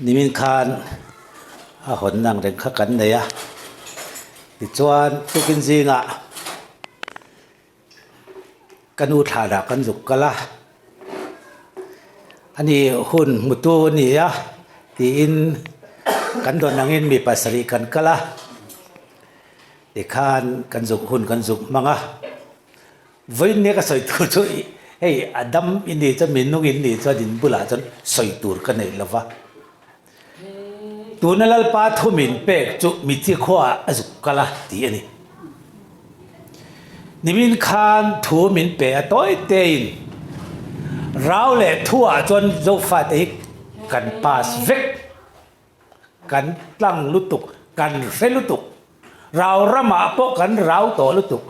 นิมินคานอาหนนังเร่งขักันเนี่ยติดจวนตุกินซีงะกันอุทาดากันจุกกันละอันนี้หุ่นมุตุนี่อะที่อินกันโดนนังอินมีภาษาริกันกันละเด็กขานกันจุกหุ่นกันจุกมังอะวันนี้ก็สวยตัวช่วยเฮ้ยอดัมอินนี่จะมีนุ่งอินนี่จะดินบุลาจนสวยตัวกันเลยละวะตัวนั้นลปาทุมินเป็กจุมิติขวาจุกกันละที่อันนี้นิมินคานทุมินเป็กตัวเตยนเราเล่ทั่วจนโจฟาติกันปาสเวกกันตั้งลุตุกกันเฟลุตุกเราระมาปกันเราโตลุตุก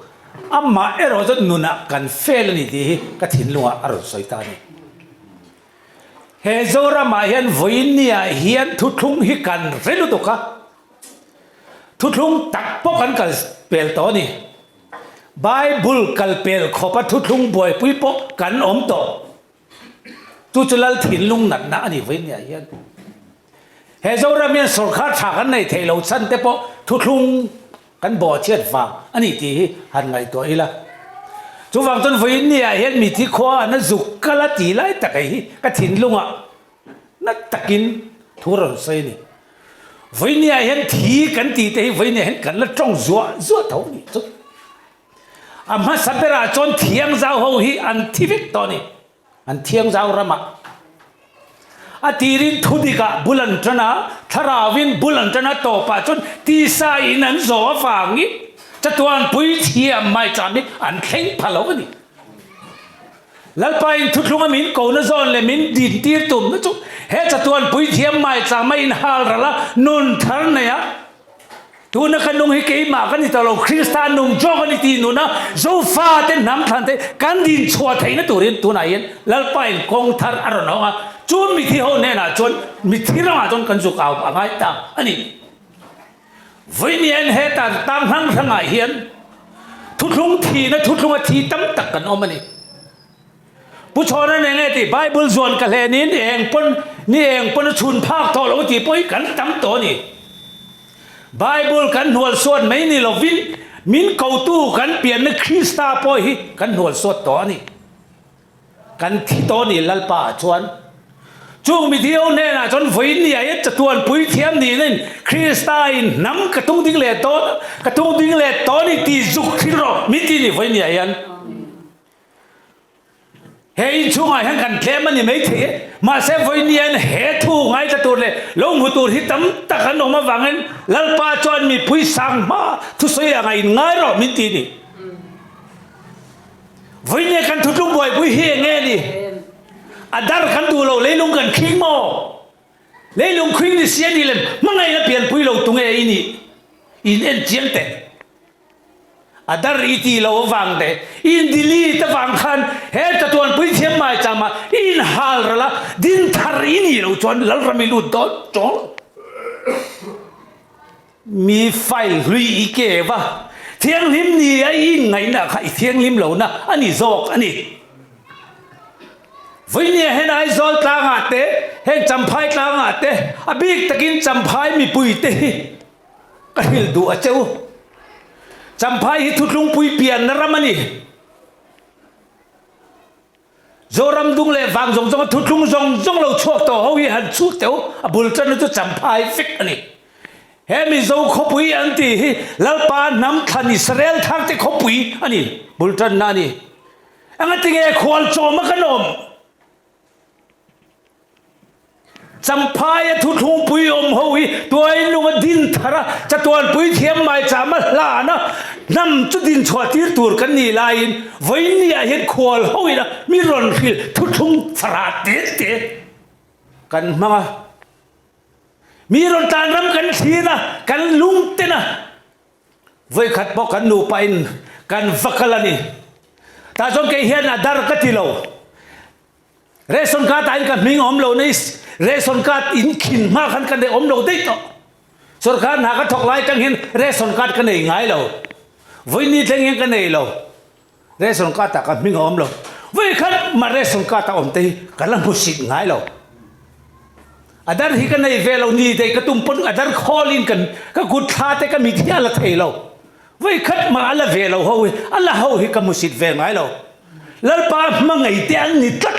อามาเอรอจนนุนักกันเฟลนี่ดีก็ถิ่นลัวอรุณสวยตานี่เฮโซรามาเฮียนวินเนียเฮียนทุทุงฮิกันเฟลุตุกะทุทุงตักปกันกันเปลตัวนี่ไบเบิลกัลเปลขบทุทุงบวยปุยปกันอมโตตุจลถิ่นลุงนัดนะนี่วินเนียเฮียนเฮโซรามีนสุขาฉากันในเทโลชันเตปทุทุงกันบ่อเชียดฟังอันนี้ที่หันไงตัวอีละจุฟังต้นวินเนี่ยเห็นมีที่ขวานั่นจุกกะละตีไล่ตะไคร้กระถิ่นลุงอ่ะนั่นตะกินทุเรศนี่วินเนี่ยเห็นทีกันตีแต่วินเนี่ยเห็นกันละจ้องจัวเท่านี้จุอามาสัปดาห์จนเที่ยงเช้าเขาฮีอันที่วิกตอนนี้อันเที่ยงเช้าระมาอาทิรินทุดิกะบุลันจนะทาราวินบุลันจนะโตป่าจนตีสายนั้นโซฟังนี้จะตัวอันปุยเทียมไม่จำนี้อันเข่งพะโล้กันนี่แล้วไปทุกลุงมินโกนซอนเลยมินดินตีตุ่มนะจุเฮจะตัวอันปุยเทียมไม่จำไม่อินฮาร์ละนุนทันเนี่ยตัวนักนุ่งฮิเกยมากันนี่ตลอดคริสตานุ่งจอกกันนี่ตีนุนะโซฟาเต็นน้ำทันเตกันดินชัวไทยนะตัวเรียนตัวไหนยันแล้วไปกองทัพอารมณ์ว่าจนมิที่เขาเนี่ยนะจนมิที่เราจนกันสุกเอาอะไรต่างอันนี้วิญญาณเหตุต่างทั้งทั้งเฮียนทุกลุงทีนะทุกลุงทีตั้มตักกันออกมานี่ผู้ชนนั่นเองที่ไบเบิลส่วนกันเลยนี่เองปนชุนภาคทอเราที่ปอยกันตั้มตัวนี่ไบเบิลกันหนวดส่วนไม่นี่เราวินมินเกาตู้กันเปลี่ยนคริสตาปอยกันหนวดส่วนตัวนี่กันที่ตัวนี่ลัลป่าชวนช่วงมิเที่ยวเนี่ยนะจนวินเนี่ยจะตัวปุยเทียมนี่นั่นคริสตาอินน้ำกระตุ้งดิ้งเล่ตัวกระตุ้งดิ้งเล่ตัวนี่ตีจุกที่รอมิที่นี่วินเนี่ยยันเฮ้ยช่วงไอ้หันกันแค่มันนี่ไม่ถี่มาเซฟวินเนี่ยเฮทูไงจะตัวเลยลงหัวตัวที่ตั้มตะกันออกมาฟังกันแล้วป้าจวนมีปุยสังมาทุสอยอะไรง่ายรอมิที่นี่วินเนี่ยกันทุกบ่อยปุยเฮียเงี้ยนี่อาดาร์กันดูเราเลยลงกันคิงโมเลยลงคิงนี่เสียนี่เลยมันไงนะเปลี่ยนปุยเราตรงไอ้นี่อินเอ็นเจียงเตะอาดาร์อีทีเราฟังเตะอินดิลีตะฟังคันเฮตตัวปุยเทียมมาจามาอินฮาลละดินทารีนี่เราจวนแล้วเราไม่รู้ตัวจงมีไฟลุยอีเกวะเทียงลิมนี่ไอ้ไงนะใครเทียงลิมเรานะอันนี้โจกอันนี้วิญญาณเห็นไอ้โซลตางาเตเห็นจำพายตางาเตอบิกตะกินจำพายมีปุยเตก็หิลดูอาเจ้าจำพายทุกลุงปุยเปลี่ยนนะรำมันนี่โจรำดุงเล่ฟังจงทุกลุงจงเราชกต่อเขาวิหันชุดเจ้าบุลจันจะจำพายฟิกอันนี้เฮ้มีโจขบุยอันที่แล้วปาน้ำทันอิสราเอลทางที่ขบุยอันนี้บุลจันนั่นนี่อันนั้นที่เอควอลโจมกันนมจำพายทุกทุงปุยอมหวีตัวไอ้นุ่งดินทาระจะตัวปุยเทียมไม่จามาลานะนำจุดดินชวตีตัวกันนี่ลายวิญญาณเห็นขวลหวีนะมีรอนขิลทุกทุงสระเตะกันมามีรอนตานรำกันทีนะกันลุงเตนะไว้ขัดบอกกันหนูไปกันฟักกันนี่ตาจงเกเฮียนดาร์กัติโลเรศนกาตายกันมิงอมโลนิสเรศนกาอินขินมาขันกันเดอมโลได้ต่อสุรการหากันถกไล่จังเห็นเรศนกากันเองไงเราวินิจฉัยกันเองเราเรศนกาตากันมิงอมโลวิขันมาเรศนกาตาอมตีกันลังบุษย์ไงเราอ อาดันฮิกันในเวลานี้แต่กระตุ้มปนอาดันคอลินกันก็กุดท่าแต่ก็มีที่อะไรเทเราไว้คัดมาอะไรเวลาเขาอะไรเขาฮิกันมุสิดเวงไงเราแล้วป้ามังไงเตียงนิดลัก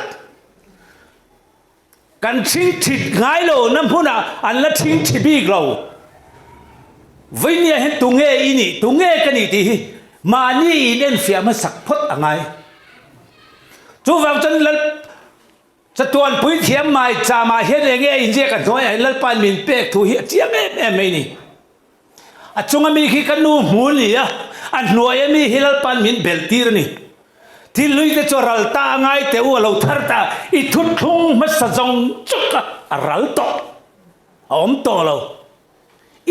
กันทิ้งถิดไงเราน้ำพุน่ะอันละทิ้งถิดบีกเราไว้เนี่ยเห็นตุงเออินี่ตุงเอกันนี่ที่มานี่อินเอ็นเฟียมาสักพดอะไรจูฟังจนแล้วจะตัวปุ๋ยเทียมมาจะมาเห็นเองอินเดียกันตัวไอ้แล้วปานมินเป็กทุเหียเจียงไม่นี่อ่ะจงมีขี้กันนูมูนี่อ่ะอันหน่วยมีฮิลปานมินเบลตีร์นี่ที่ลุยจะจอรัลตาไงแต่ว่าเราทัดตาอีทุกทุ่งมันสะจงจุกอะรัลโตอมโตเรา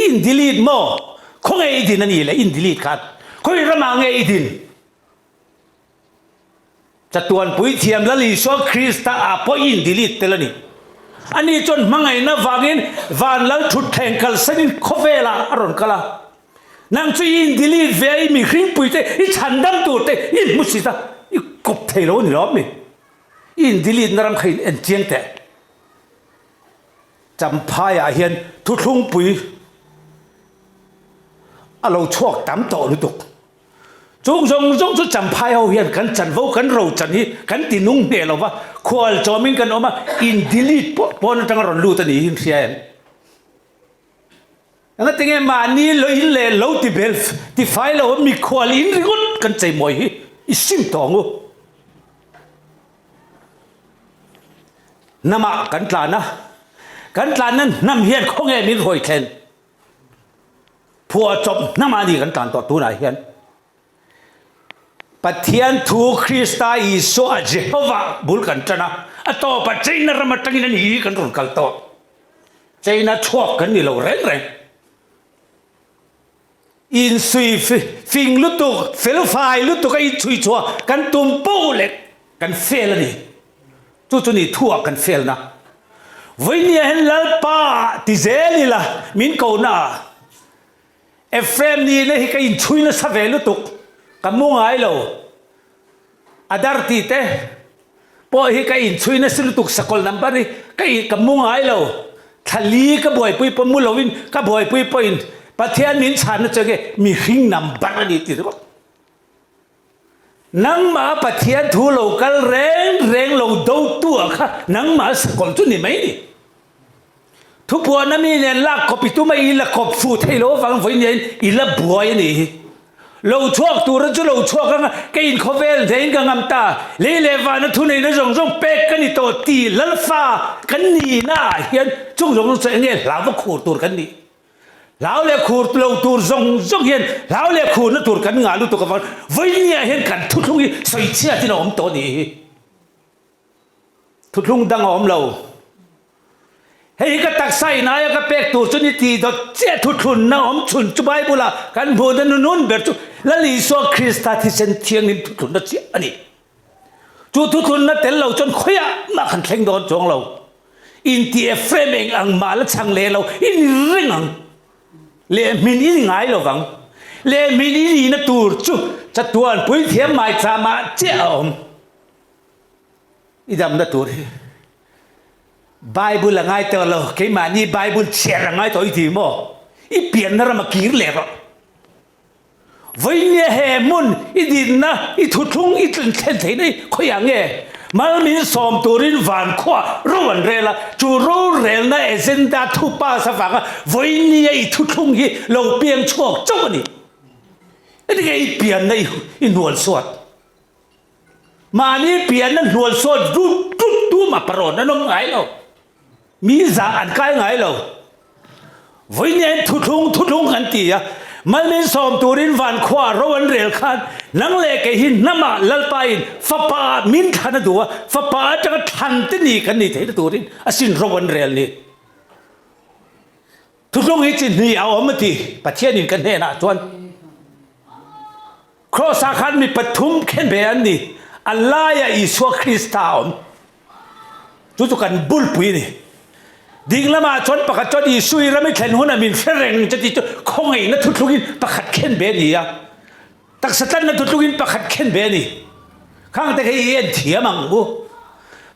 อินดิลีดโมคงไอ้ดินนี่แหละอินดิลีดครับคงระมังไอ้ดินจะตัวปุ๋ยเทียมแล้วลิโซคริสต์อาพออินดิลิตเตลนี่อันนี้จนมังไงนะวางินวานแล้วทุดแทงกัลสนินคเวลาอารอนกัลนั่งช่วยอินดิลิตเวย์มีคริงปุ๋ยเตอีฉันดำตัวเตอินมุสิตาอีกบเทโลนี่ล้อมมีอินดิลิตนรำขันเอ็นเจียงเตจำพายอาเฮียนทุดลุงปุ๋ยเราชวกตามโตลุตุกจงจำพายเอาเฮียนกันจันวูกันเราจันนี้กันตีนุ่งเดียวเราว่าควอลจอมิงกันออกมาอินดิลิตปอนจังรอนลูตันนี้หินเสียนงั้นติงเงมานี่เราอินเล่เราที่เบลที่ไฟเราว่ามีควอลอินริกุนกันใจมวยอิสิมตองกูน้ำมากันตลานะกันตลานั้นน้ำเฮียนของเอมินหอยแทนผัวจบน้ำมาดีกันตลาต่อตัวไหนเฮียนปะเทียนทูคริสต์อิโซอาเจโฮวาบุลกันจันะอัตโตปะเจนรำมัตังนันฮีกันรุนกัลโตเจน่าชอบกันนี่เราเร่งอินซุยฟิงลุตุกเฟลไฟลุตุกอินซุยชัวกันตุ่มปูเล็กกันเฟลนี่จุนี่ทั่วกันเฟลนะวันนี้เห็นแล้วป้าที่เจนี่ล่ะมินกูน่าเอฟเฟรมนี่เนี่ยให้กันอินซุยนะสเวลุตุกกัมุงไงเราอาดาร์ตีเต้พอให้กันอินช่วยนัสลุตุกสกอลนัมบารีกัมุงไงเราทะลีก็บ่อยปุยปมุลวินก็บ่อยปุยปอินประเทศมินชานะเจอเกมีหิงนัมบารีติดก็นังมาประเทศทั่วโลกเร่งเราดูตัวค่ะนังมาสกอลจุนี่ไหมนี่ทุกพวกนั้นมีเนี่ยลักกบตัวไม่ลักกบฟูเทโลฟังไว้เนี่ยอีลับบัวนี่เราชอบตัวเราจะเราชอบกันก็อินคอเวลเองก็งามตาเล่ๆว่านั่นทุนในนั้นจงเป็กกันนี่ตัวตีลัลฟ้ากันนี่น่าเห็นจงเสียงเนี่ยเราก็ขูดตัวกันนี่เราเลยขูดเราตัวจงเห็นเราเลยขูดนั่นตัวกันงานรู้ตัวกันว่าวันนี้เห็นกันทุกทีใส่เสื้อที่เราอมตัวนี้ทุกทีดังอมเราเฮ้ยก็ตักใส่นายก็เป็กตัวชนิดที่ตัวเจ้าทุกคนนะอมชุนจุบายบุลากันพูดนั่นนู่นเบิดแล้วลิโซคริสต์ที่เซนเทียงนี่ทุกคนนั่นเจ้าอันนี้ทุกคนนั่นแต่เราจนขยะมาขันแข่งโดนจงเราอินที่เฟรมเองอังมาแล้วช่างเลเราอินเร่งอังเลมินอินง่ายเราฟังเลมินอินนั่นตัวจุจะตัวปุ๋ยเทียมไม่สามารถเจ้าอีดำนั่นตัวไบเบิลง่ายตัวเราแค่มานี่ไบเบิลเชื่อง่ายตัวอีทีมั้งอีเปลี่ยนนั่นมากี่เรื่องวันนี้เฮมุนอีดินนะอีทุทุ่งอีตึงเช่นที่นี่เขาอย่างเงี้ยมันมีสมตัวรินวันขวารู้วันเรล่ะจูรู้เรื่องนะเอเจนดาทุป้าสฟังวันนี้อีทุทุ่งอีเราเปลี่ยนช่วงจังนี่นี่ไงอีเปลี่ยนนะอีนวลสวดมานี่เปลี่ยนนั่นนวลสวดดูมาปรนนั่นน้องไงเรามีจาอันใกล้ไงเราวันนี้ทุทุ่งกันตีอะมันมีสมตัวรินวันขวาเราวันเรียลขันนังเล็กหินน้ำมาลัลไปฟ้าป่ามินขันตัวฟ้าป่าจะกทันที่นี่กันนี่เท่ตัวรินอาศินเราวันเรียลนี่ทุทุ่งหิจินนี่เอามาตีประเทศนี้กันแน่นะจวนครอสาขันมีปฐุมเข็นแบบนี้อัลลาห์ยาอิสวาคริสต์เอาจุดกันบุลปุยนี่ดิ่งละมาชนประคัดจดอีสุยแล้วไม่เข็นหัวน่ะมินเฟรงจะติดคงไงนั่นทุกทุกินประคัดเข็นเบนี่อะตักสตันนั่นทุกทุกินประคัดเข็นเบนี่ข้างแต่ให้เอ็นเถียมังบุ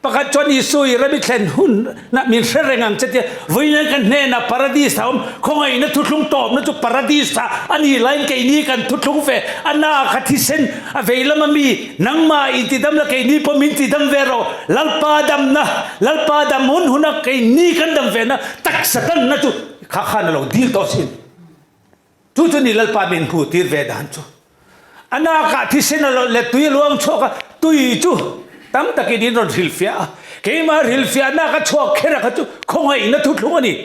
ป ประกาศจนอิสุยระบิเซนหุ่นนักมินเสรงอังเจตวิญญาณกันเนน่ะปาราดีสามคงไอ้นักทุลุงตอบนักจุปาราดีสอันนี้ไลน์เกนี้กันทุลุงเฟอันน่าขัดที่เซนเวลามันมีนังมาอินติดำละเกนี้พอมินติดำเวโรลัลปาดำนะลัลปาดำหุ่นหุ่นนักเกนี้กันดำเวนะตักสตันนักจุข้าข้านั่นเราดีลต่อสินจุจุนี่ลัลปามินพูดทีเวดันจุอันน่าขัดที่เซนเราเลตุยลวงโชกตุยจุตั้มตะกี้นี่รถฮิลฟิอาเกี่ยมาฮิลฟิอาน่าก็ชอบแค่ละก็จูคงไอ้นั่นทุลุงอันนี้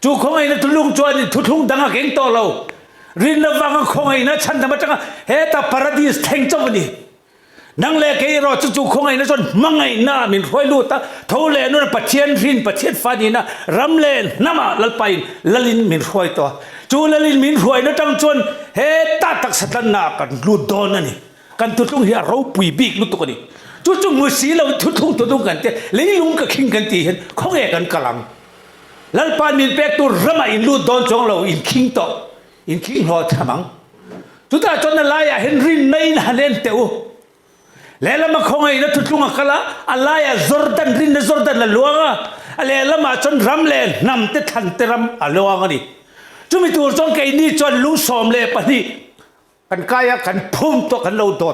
จูคงไอ้นั่นทุลุงจวนนี่ทุลุงดังเก่งต่อเรารินละวังคงไอ้นั่นฉันทำมาจังเฮตาปาราดีสแทงจวันนี้นังเล่เกี่ยรอจูคงไอ้นั่นจนมังไอ้น่ามินรวยลูตาทว่าเล่นู่นปัจเจียนรินปัจเจียนฟ้านี่นะรำเล่นน้ำมาลัลไปลลินมินรวยตัวจูลลินมินรวยนั่นจังจวนเฮตาตักสตันนากันลูดโดนนั่นนี่กันทุลุงเฮียเราปุยบีกลูตัวนี้จู่ๆมือสีเราทุกกันเตะเลยลุงก็คิงกันตีเห็นเขาแก่กันกลังแล้วปานมินเป็กตัวรำอินลูดโดนจงเราอินคิงต่ออินคิงรอทำมังจุดที่จนนั่นลายเห็นรินในนั่นเล่นเต๋อแล้วมาเขาไงนะทุลุงกันละอะไรจอร์แดนรินจอร์แดนละลวงอ่ะแล้วมาจนรำเล่นนำเตะทันเตะรำลวงกันนี่จู่มีตัวจงแกนี่จนลุงสอมเล่ปะนี่กันกายกันพุ่มตัวกันเราตัว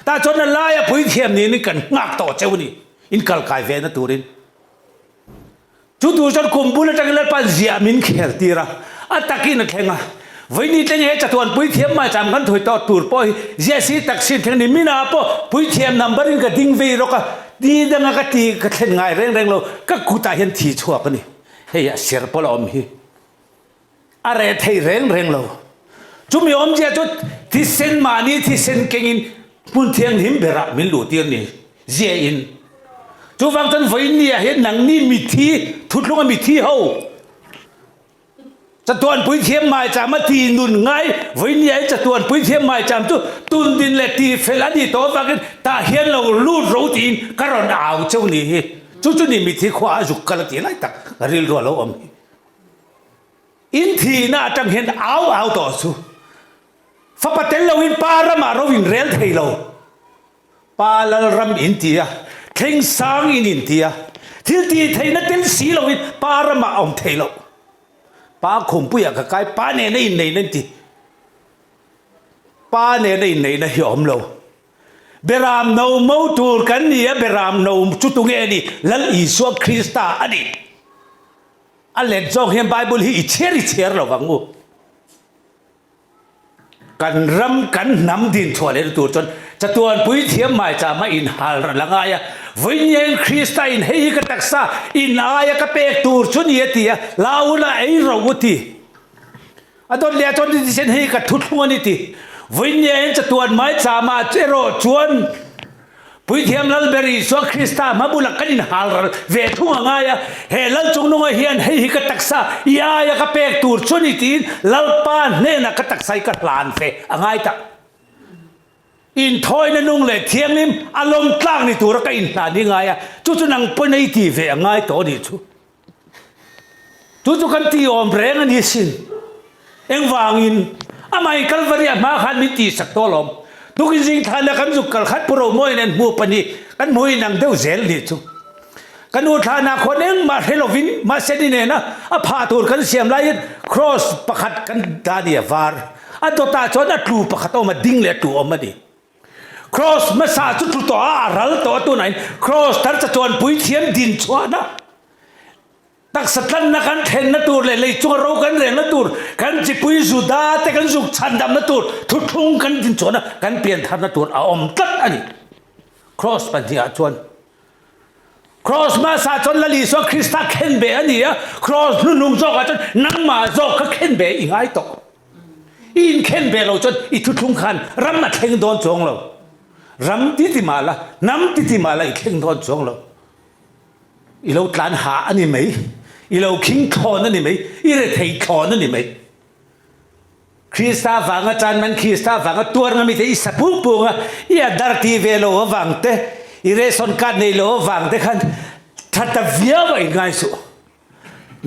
แต่จนนั่นลายผู้เทียมนี่กันงักต่อเจ้านี่อินกัลกายเวนะตัวนี้จุดดูจนคุมบุญจังเลยปัญญามินเขียตีระอัตตะกี้นักแข่งวันนี้ตั้งเหตุจัตุวันผู้เทียมมาจำกันถอยต่อตูร์ปอยเจสีตักสินแข่งนี้มินาปอผู้เทียมนัมเบอร์ก็ดิ้งเวรก็ดีดังก็ตีก็เล่นง่ายเร่งเราก็กูตายเห็นทีชัวกันนี่เฮียเสียร์ปอลอมฮีอะไรไทยเร่งเราจุ่มยอมเจ้าจุดที่เส้นมานี่ที่เส้นเก่งปุ่นเทียงหิมเบระมิลลูเตียงนี่เจียอินจูฟังจนไฟนี่เห็นหนังนี่มีทีทุดลงมีทีเฮาจะตัวปุ๋ยเทียมมาจามาทีนุนไงไฟนี่จะตัวปุ๋ยเทียมมาจามตุนดินเลตีเฟลาดีโตฟังกันตาเห็นเราลูดรูตีนกระดาวเจ้านี่จู่นี่มีทีขวาจุกกระตีไล่ตักริลรัวเราอมอินทีน่าจังเห็นเอาต่อสู้ฟ้าปะเตลเราวินปารามาเราวินเรลไทยเราปาลรำอินเดียเข่งสางอินเดียที่ตีไทยนั่นเต็มสีเราวินปารามาอมไทยเราปาคงปุยกับกายปาเนในนั่นทีปาเนในนะยอมเราเบรามโนมูตูร์กันนี่เบรามโนจุตุเงนี่ลัลอิสุคริสต์อันนี้อันเล็กจงเห็นไบเบิลฮีเชียร์เราฟังงูกันรำกันนำดินชัวเลยตัวจนจะตัวปุ๋ยเทียมไม่จะมาอินหาละไงวิญญาณคริสต์อินเฮกตักษาอินอายก็เป็กตัวชุนเยติยาลาวละไอเราวุติอดอนเลียจนที่เช่นเฮกทุกหัวนิติวิญญาณจะตัวไม่จะมาเจโรชวนปุ๋ยเทียมลัลเบรีสวคริสต์มาบุลักกันอินหาละเวทุงไงเฮลัลจงนงเฮียนเฮกตักษายายก็เป็กตัวชุนนิติลัลปานเนนักตักษายก็ลานเฟไงตะอินทอยนั่นนุ่งเลยเทียงนิมอารมณ์ตั้งนี่ตัวรักอินหลานนี่ไงจู่ๆนั่งปนไอทีเวไงตัวนี้จู่ๆกันตีอมแรงอันนี้สิเอ็งวางอินอาไม่กัลวารีมาขันมิตีสักตัวลมทุกสิ่งทานกันสุกัลขัดโปรโมยนั่นมัวปนีกันมวยนั่งเดือดเซลนี่จู่กันอุทานาคนเอ็งมาเฮโลวินมาเซดิเนนะอาพาตัวกันเสียมไล่ครอสประคัดกันดานีวาร์อันตัวตาชนอัดลูประคัดออกมาดิ้งเลยตัวออกมาดิcross มาสาจุดตัวรัลตัวไหน cross ทัดจะจวนปุ๋ยเทียมดินชัวนะตักสตันนักกันเทนนัตัวเลยจัวเรากันเรนนัตัวกันจิปุยสุดาแต่กันสุกชันดำนัตัวทุกทุ่งกันดินชัวนะกันเปลี่ยนทัดนัตัวเอาอมตัดอันนี้ cross ปัญญาชวน cross มาสาจนละลีสวคริสต์เข็นเบอันนี้ cross นุ่งจอกจนนั่งมาจอกก็เข็นเบอีกไงต่ออินเข็นเบเราจนอีทุกทุ่งคันรำมาเข่งโดนจงเรารำติมาละน้ำติมาละอีกเข่งทอนจงเราอีเราตานหาอันนี้ไหมอีเราคิงทอนอันนี้ไหมอีเราไทยทอนอันนี้ไหมคริสต์ฟังอาจารย์มันคริสต์ฟังตัวนั้นมีแต่อีสับปุ๊บปุ๊บอีอัดดาร์ทีเวโลฟังเตอีเรศอนการในโลฟังเตขันทัดเวียไว้ไงสุ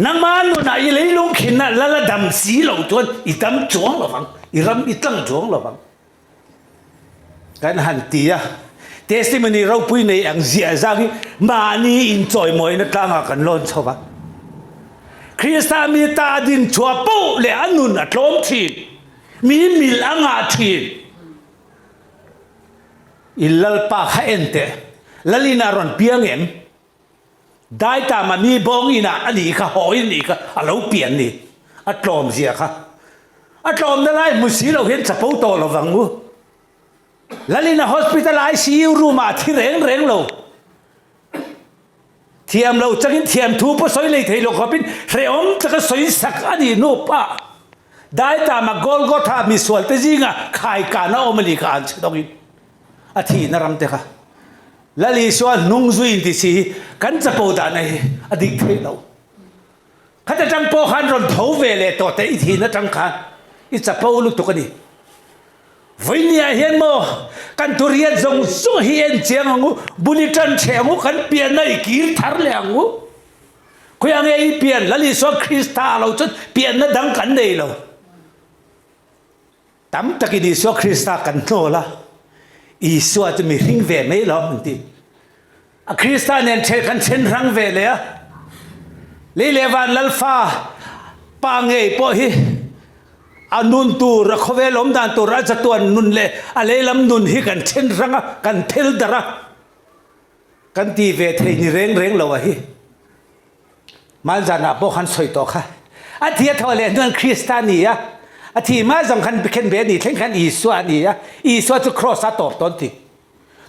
นังมันนู่นอีเลยลุงขินน่ะละดำสีเราจนอีดำจวงเราฟังอีรำอีตั้งจวงเราฟังกันหันตีอะ testimony เราปุ้ยในอังเสียจังมานี่อินจอยมวยนักล่างกันล้นชาวบ้านคริสต์มีตาดินชัวปูเลอันนุนอัตลมทีมีมิลอังอาทีอิลลปาข้าเอ็นเตลลินารอนเปียงเอ็มได้ตามมีบองอินะอันนี้ค่ะหอยนี่ค่ะเราเปลี่ยนนี่อัตลมเสียค่ะอัตลมนั่นแหละมุสีเราเห็นจะปูโตเราฟังงูลลินาฮอสพิทอลไอซียูรูมาที่เร่งเราเทียมเราจะกินเทียมทูปสอยเลยเทโลกบินเรียมจะก็สอยสักอันนี้โนปะได้ตามากอลก็ทามีส่วนแต่จริงอ่ะขายการน่าอเมริกันใช่ต้องกินอาทิตย์นารำเตะค่ะแล้วลิส่วนนุ่งจุยที่สิกันจะปูดานให้อดีตเทเราข้าจะจังโปขันรอนทูเวเลตัวแต่อีทีนั่นจังขันอีจะปูลุตุกันนี่วันนี้เห็นมั้ยกันทุเรียนส่งส่งเห็นเชียงงูบุญจันเชียงงูกันเปลี่ยนในกีร์ทาร์เลยงูคุยอะไรเปลี่ยนแล้วลิส่วนคริสต์เราจนเปลี่ยนนั่นดังกันได้เราตั้มตะกี้ลิส่วนคริสต์กันโน่ละอีส่วนจะมีริงเวไม่หรอกมันทีคริสต์เนี่ยเชื่อกันเช่นรังเวเลยอะเลวันลัลฟาปังเอ้พอฮีอันนุนตูระเขาเวลมดานตูราชตัวนุนเล่อะไรลำนุนฮีกันเช่นรังกันเทลดาระกันตีเวทนี่เร่งเราวะฮีมาจานาพวกขันสวยต่อค่ะอาทิตย์ทอเลนนคริสตานีอะอาทิตย์มาสำคัญเป็นเบนี่เช่นกันอีสวานี่อะอีสวาจะครอสตอบตอนที่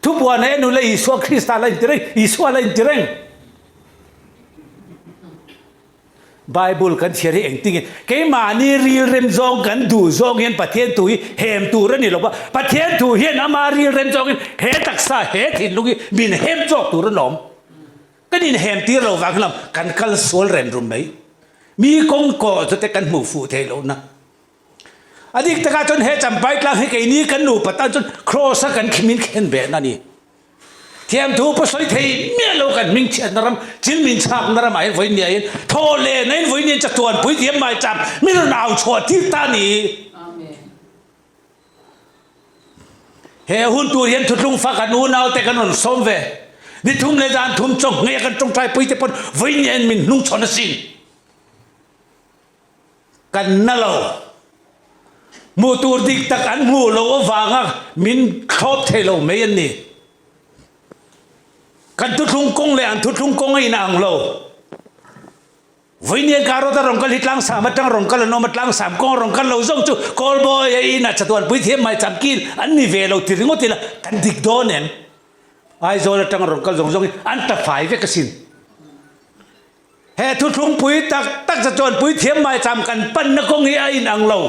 ทุกวันนี้นุนเลยอีสวาคริสตาอะไรจริงอีสวาอะไรจริงไบเบิลกันเชื่อเองจริงๆแค่มานี่รีเรมจองกันดูจองเห็นประเทศตุยเฮมตูรันนี่หรอกว่าประเทศตุยเห็นอามารีเรมจองเฮตักษาเฮถิ่นลุยบินเฮมจอกตูรันหลอมก็นี่เฮมตีเราฟังลำกันคัลสวลเรนรุมไหมมีกงก่อจะแต่กันหมู่ฟูเทโลนะอดีตตะการจนเฮจำไปกลางให้ไอ้นี้กันหนูปัตตานจนโครสกันขมิ้นเข็นเบนั่นนี่เทียมทูปสอยเทียเมียเรากันมิงเชียนนรำจิลมินชากนรำไอ้ไว้เนี่ยโทเลในไว้เนี่ยจะตัวปุ๋ยเทียมไม่จับไม่ต้องเอาชวดที่ตานีเฮหุ่นตัวเห็นทุลุงฟักกันนูนเอาแต่กันนนสมเวนี่ทุ่มเลยจานทุ่มจงเงียกันจงใจปุ๋ยเทียมไว้เนี่ยมินนุ่งชนสินกันนั่นเรามูตูดิกตะกันมูเราวางมินครอบเทโลไม่ยันนี่กันทุลุงกงเลยอันทุลุงกงไอ้นางเราวันนี้การเราต้องกันลิตลังสามตั้งรองกันเรามาตั้งสามกองรองกันเราส่งจู่กอลบอยไอ้น่ะจะตัวปุ๋ยเทียมไม่จำกินอันนี้เวลาที่ถึงว่าที่ละกันดิกโดนเองไอ้โจรตั้งรองกันส่งอันตะฝ่ายเวกสินเฮ้ทุลุงปุ๋ยตักจะตัวปุ๋ยเทียมไม่จำกันปั้นนักกงไอ้นางเรา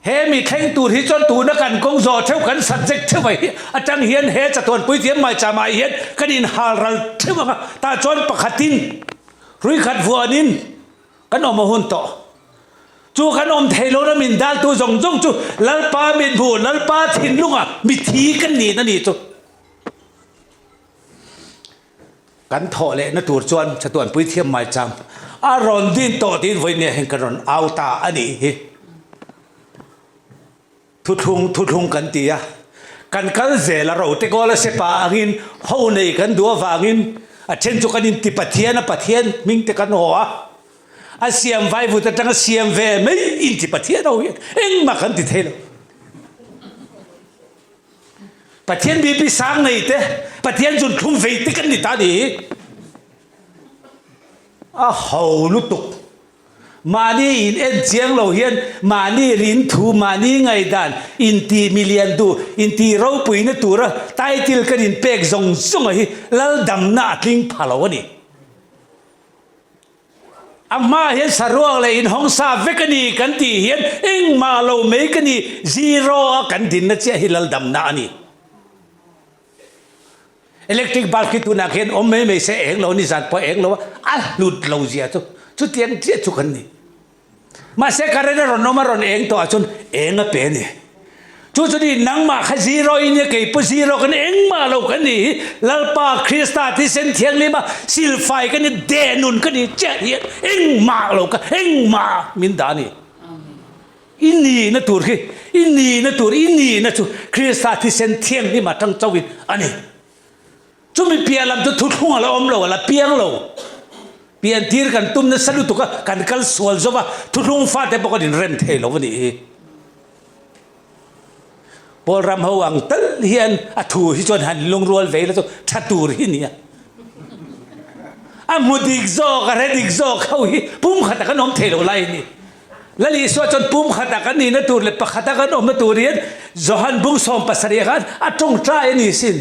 เฮมีแข่งตูที่จนตูนักกันกงโซเท่ากัน subject เท่าไหร่อาจารย์เฮียนเฮจะตัวปุ๋ยเทียมไม่จะมาเฮียนก็ดินฮารัลเท่าไหร่ตาจนปะขัดตินรุยขัดวัวนินกันออกมาหุ่นต่อจูกันอมเทโลนามินดัลตัวจงจูลัลปามินบูลัลปาทินลุงอ่ะมิทีกันนี่นั่นนี่จูกันโถเลยนะตัวจวนจะตัวปุ๋ยเทียมไม่จำอารอนดินโตดินไว้เนี่ยเห็นกันรอนเอาตาอันนี้ทุทุงกันตีอะกันเจลเราเตกอลเสปาอังเขาในกันดัวฟังเช่นจุกันอินติปัทเทียนมิงเตกันหัวอาเซียมไวฟุตตั้งเซียมเวไม่อินติปัทเทียนเอาเองมากันติเทลปัทเทียนบีปีสังในเตปัทเทียนจุนทุ่มเวติกันนี่ตาดีเขาลุตุกมานี่อินเอ็นเจียงเราเห็นมานี่รินทูมานี่ไงดันอินตีมิเลียนดูอินตีเราปุยนตัวระไตติลกันอินเป็กซงไอ้แล้วดำหน้าทิ้งพาลาวนี่อามาเห็นสรวงเลยอินห้องซาเวกันนี่กันตีเห็นเอ็งมาเราไม่กันนี่ซีโร่กันดินนั่นเจ้าฮิลลดำหน้านี่อิเล็กทริกบาร์คิตุนักเห็นอมไม่เสียเองเรานี่สันพอเองเราว่าหลุดเราเสียจุดเตียงเจี๊ยจุกันนี่มาเสกอะไรนะรอนน้องมารอนเองตัวจนเองก็เป็นนี่จุดนี้นังมาขจีโร่อินเนี่ยเกี่ยบซีโร่กันเองมาเรากันนี่ลัลปาคริสต์ที่เซนเทียงนี่มาซิลไฟกันนี่เดนุนกันนี่เจ๊เองมาเรากันเองมามินดานี่ อินี่นะตัวคืออินี่นะตัวอินี่นะจูคริสต์ที่เซนเทียงนี่มาทั้งเจ้าวินอันนี้จูมีเปียลำจะทุกหัวเราอมเราละเปียงเราเปียนทีร์กันตุ้มนั่นสรุปตัวกันกัลสวลจบว่าทุกหัวฟาดแต่ปกติเริ่มเทลวันนี้พอรำหัวอังตัลเฮียนอัฐูที่จนหันลงรัวเวแล้วจูชัดตูร์ที่นี่มุดิกโซกอะไรดิกโซเขาฮิปุ่มขัดกันน้องเทลอะไรนี่แล้วลีสวจนปุ่มขัดกันนี่นะตูร์เลยปะขัดกันน้องมาตูร์เรียนจอหันบุ้งส่งภาษาเรียกันจงใจนี่สิน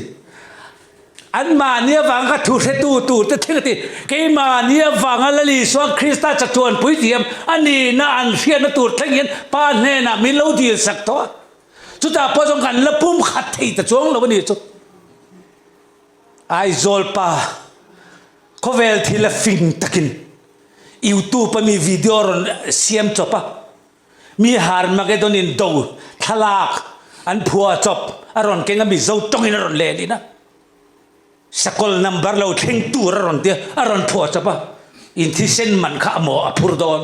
อันมาเนี่ยวังก็ถูกเสตูตูจะทิ้งติเกี่ยมาเนี่ยวังแล้วลีสวคริสต์จะชวนปุ้ยเทียมอันนี้น่าอันเฟียนตูทั้งยันป้าเน่น่ะมีเล่าดีสักตัวจุดแต่พอจงกันแล้วปุ่มขัดที่จะจวงแล้ววันนี้จุดไอโซลป้าเขาเวลที่ละฟิล์มตะกินยูทูบมีวิดีโอรอนเสียมจบปะมีฮาร์มาเกดอนินดูทลากอันผัวจบอารอนเก่งมีเจ้าจ้องอินอรอนเลนีนะสกอลนัมเบอร์เราเข่งตัวอารอนเดียอารอนผัวจบปะอินที่เส้นมันข้าหมออภูรดอน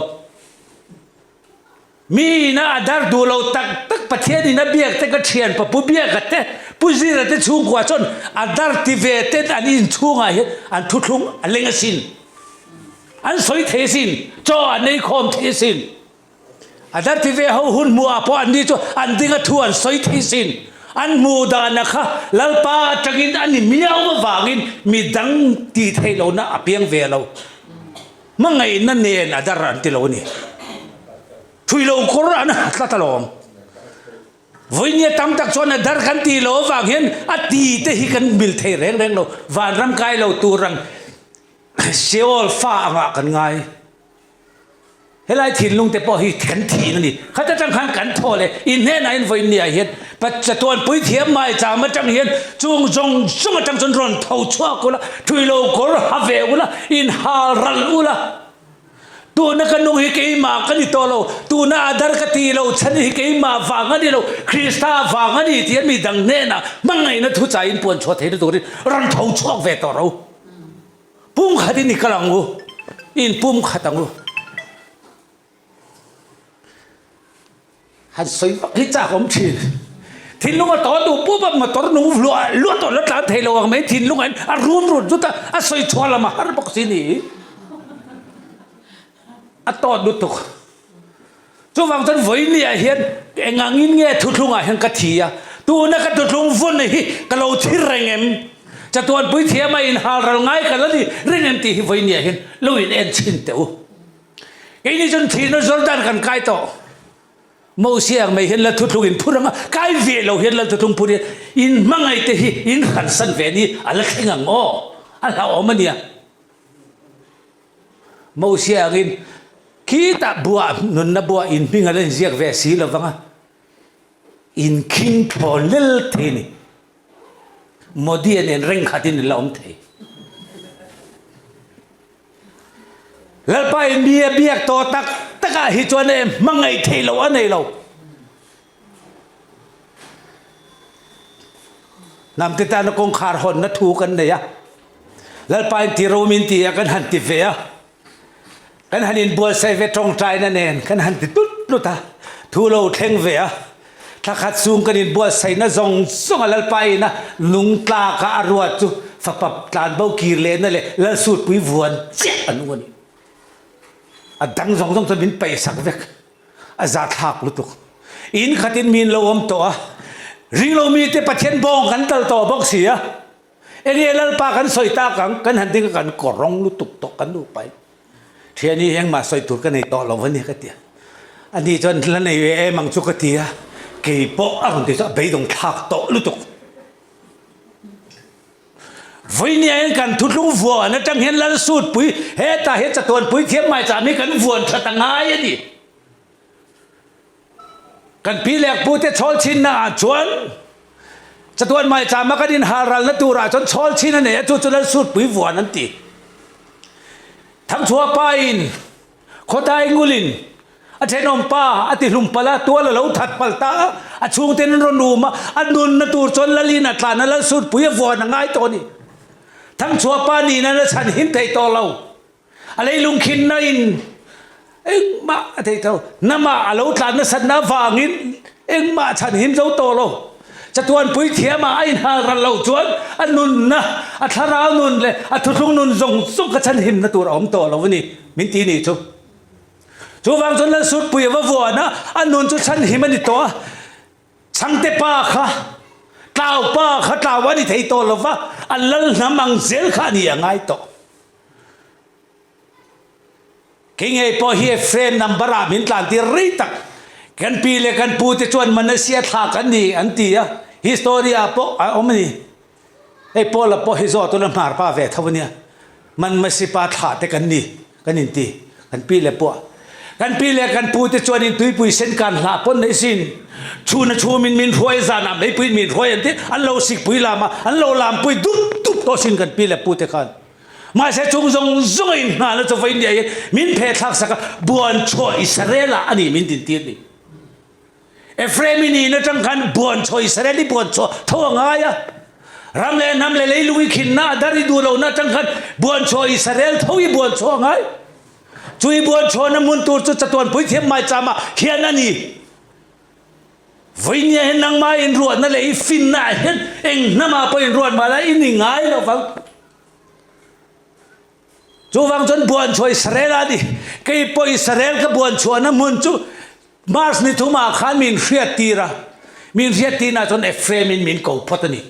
มีนะอาดาร์ดูเราตักประเทศนี้นะเบียกแต่ก็เชียนปะผู้เบียกกันแต่ผู้จีนแต่ชูกว่าจนอาดาร์ที่เวทแต่อันนี้ชูงไงอันทุกลุงอันเล็งสินอันสวยเทสินจออันนี้คอมเทสินอาดาร์ที่เวทเขาหุ่นมัวพออันนี้จออันดิ้งทั่วอันสวยเทสินอันมูดานะคะแล้วป้าจักินอันนี้มีเอามาวางินมีดังตีเทเรานะอเปียงเวเรามั่งไงนั่นเองอาดาร์อันที่เรานี่ทุยโลกรานตัดลมวันนี้ตั้มตักชนดาร์กันตีโลว่าเห็นอดีตที่กันบิลเทเร่งเราวันรำกายเราตัวรังเซลล์ฟ้าอ่ะกันไงเฮ้ยถิ่นลุงแต่พอหิกันทีนั่นนี่เขาจะจังขันกันโทเลยอินเฮนอินวันนี้เห็นปัจจุบันปุ้ยเทียมไม่จามาจังเห็นจงมาจังจนร้อนเท่าชั่วกูละทุยโลกรฮาเวอุละอินฮารัลอุละตัวนักนุ่งฮิเกย์มากันนี่ตัวเราตัวน่าอาดาร์กตีเราฉันฮิเกย์มาฟังกันนี่เราคริสต์ฟังกันนี่ที่มีดังเน่นะมั่งไงนะทุกใจอินปวนชัวเทนตัวนี้รันเท่าชั่วเวตัวเราปุ่มขัดนี่กลางกูอินปุ่มขัดกูฮันสวยที่จ้าผมทีทินลุงก็ต่อดูปุ๊บมาต่อหนูลัวต่อแล้วตาเทลวงไม่ทินลุงไอ้รุนจุดอ่ะสวยชัวละมาฮาร์บอกสินี่ต่อดูตุกช่วงวันนั้นวันนี้เห็นเองงินเงี้ยทุกลุงเห็นกะทิอ่ะตัวนักทุกลุงฟุ้นนี่ก็เราที่เร่งเอ็มจะตัวปุ้ยเทียมาอินฮาร์ง่ายกันแล้วนี่เร่งเอ็มที่วันนี้เห็นลุยเอ็นชินเต๋อไอ้นี่จนทีนั้นจอร์แดนกันใกล้ต่อมอเสียงไม่เห็นแล้วทุกลุงอินพูดว่าใกล้เวลาเห็นแล้วทุกลุงพูดอินมั่งไงเตะอินขันสันเวนี่อะไรแข่งอ๋ออะไรอ๋อมันเนี่ยมอเสียงอินkita buat nunna buat in pingalan ziak vesi la vanga in king polel thini modi en reng khatin la om thei lal pa in bia biak to taka hi chuan em mangai thei lo anei lo nam te ta na kong khar hon na thu kan ne ya lal pa in ti romin ti kan han ti ve yaกันหันอินบัวใส่เวทตรงใจนั่นเองกันหันติดตุ๊ดตุ๊ดตาทูโลเทงเวียถ้าขัดซูมกันอินบัวใส่น่ะซองอะไรไปนะลุงตาข้าอรวดจุฝักปับตานเบากีเลนนั่นแหละแล้วสูดปุยวนเจ๊อันนู้นนี่ดังซองจะบินไปสักเวกอาจารย์ทักลุตุกอินขัดอินมีนเราอมตัวริงเรามีแต่ประเทศบองกันตลอดบอกเสียเอเรียลปากันสอยตากันหันดิ้งกันกอร้องลุตุกตกกันดูไปเทียนี้ยังมาสอยตัวกันในต่อเราวันนี้ก็เดียอันนี้จนแล้วในเอมังจุกเดียกี่ปออันที่จะไปตรงทักโตลุตุกวันนี้ยังกันทุกลุงวัวนะจังเห็นแล้วสูดปุ๋ยเฮตาเฮจะตัวปุ๋ยเทียมไม่จะมีกันวัวจะตั้งง่ายดิกันพี่เล็กพูดแต่ชอลชินนะชวนจะตัวไม่จะมากันดินฮารัลนะตัวราจนชอลชินนั่นเนี่ยจุดแล้วสูดปุ๋ยวัวนั่นตีทั้งชัวปาอินโคตาอิงุลินอาเทนอมป้าอาติลุมปลาตัวละเราถัดปัลตาอาช่วงเทนรนูมาอาดุนนัตูจนละลีนัตลานั่นละสุดปุยวัวนั่งง่ายตัวนี้ทั้งชัวปานี่นั่นละฉันหินไทยตัวเราอะไรลุงขินนั่น เอ็งมาเท่าน้ำมาเราทานนั่นสันน้าฟังอินเอ็งมาฉันหินเจ้าโตโลจะทวนปุยเทียมาไอ้นารันเราจวนอันนุนนะอัทรานุนเลยอัทุทุงนุนส่งสุกฉันหินนะตัวอมโตเราวันนี้มินตีนี่จูฟังจนนั้นสุดปุยว่าวัวนะอันนุนจุฉันหิมันนี่ตัวช่างเตป้าค่ะกล่าวป้าค่ะกล่าววันนี้เทโตเราว่าอันลัลน้ำมังเซลขานี่ยังไงโตกิงไอ้พอเฮียเฟรมนัมบารามินตันที่ริตักกันปีเลกันพูดที่ชวนมันเสียท่ากันนี่อันที่อะฮิสตอรีอะพอเอามันนี่ไอ้พอละพอฮิโซตัวละมาร์ป้าเวทวันนี้มันไม่สิปาท่าแต่กันนี่กันนี่ที่กันปีเลพอกันปีเลกันพูดที่ชวนอินตุยปุยเส้นกันลาปนในสินชูนะชูมินรวยจานะไม่ปุยมินรวยอันที่อันเราสิปุยลามาอันเราลามปุยดุ๊บตัวสินกันปีเลพูดที่กันมาเสียจงอินนะแล้วจะไปเนี่ยมินเพทักสักบวนโชอิสราเอลอันนี้มินตินตีนี่เอฟเรมินีนะจังกันบวนโชอิสราเอลบวนโชทั่วง่ายอะรำเลยน้ำเลยลุยขินนะดาริดูเรานะจังกันบวนโชอิสราเอลทั่วบวนโชง่ายช่วยบวนโชน้ำมันตัวจะตัวปุยเทียมไม่จามาเฮียนันนี่วันนี้เห็นนางมาอินรวดนั่นเลยฟินน่ะเห็นเองน้ำมาไปอินรวดมาแล้วอินนี่ง่ายเราฟังจูฟังจนบวนช่วยอิสราเอลดิก็อีพออิสราเอลก็บวนช่วยน้ำมันจูมาสนิทุมาขานมินเรียตีระมินเรียตีน่าจนเอฟเฟรมินกูพัฒนี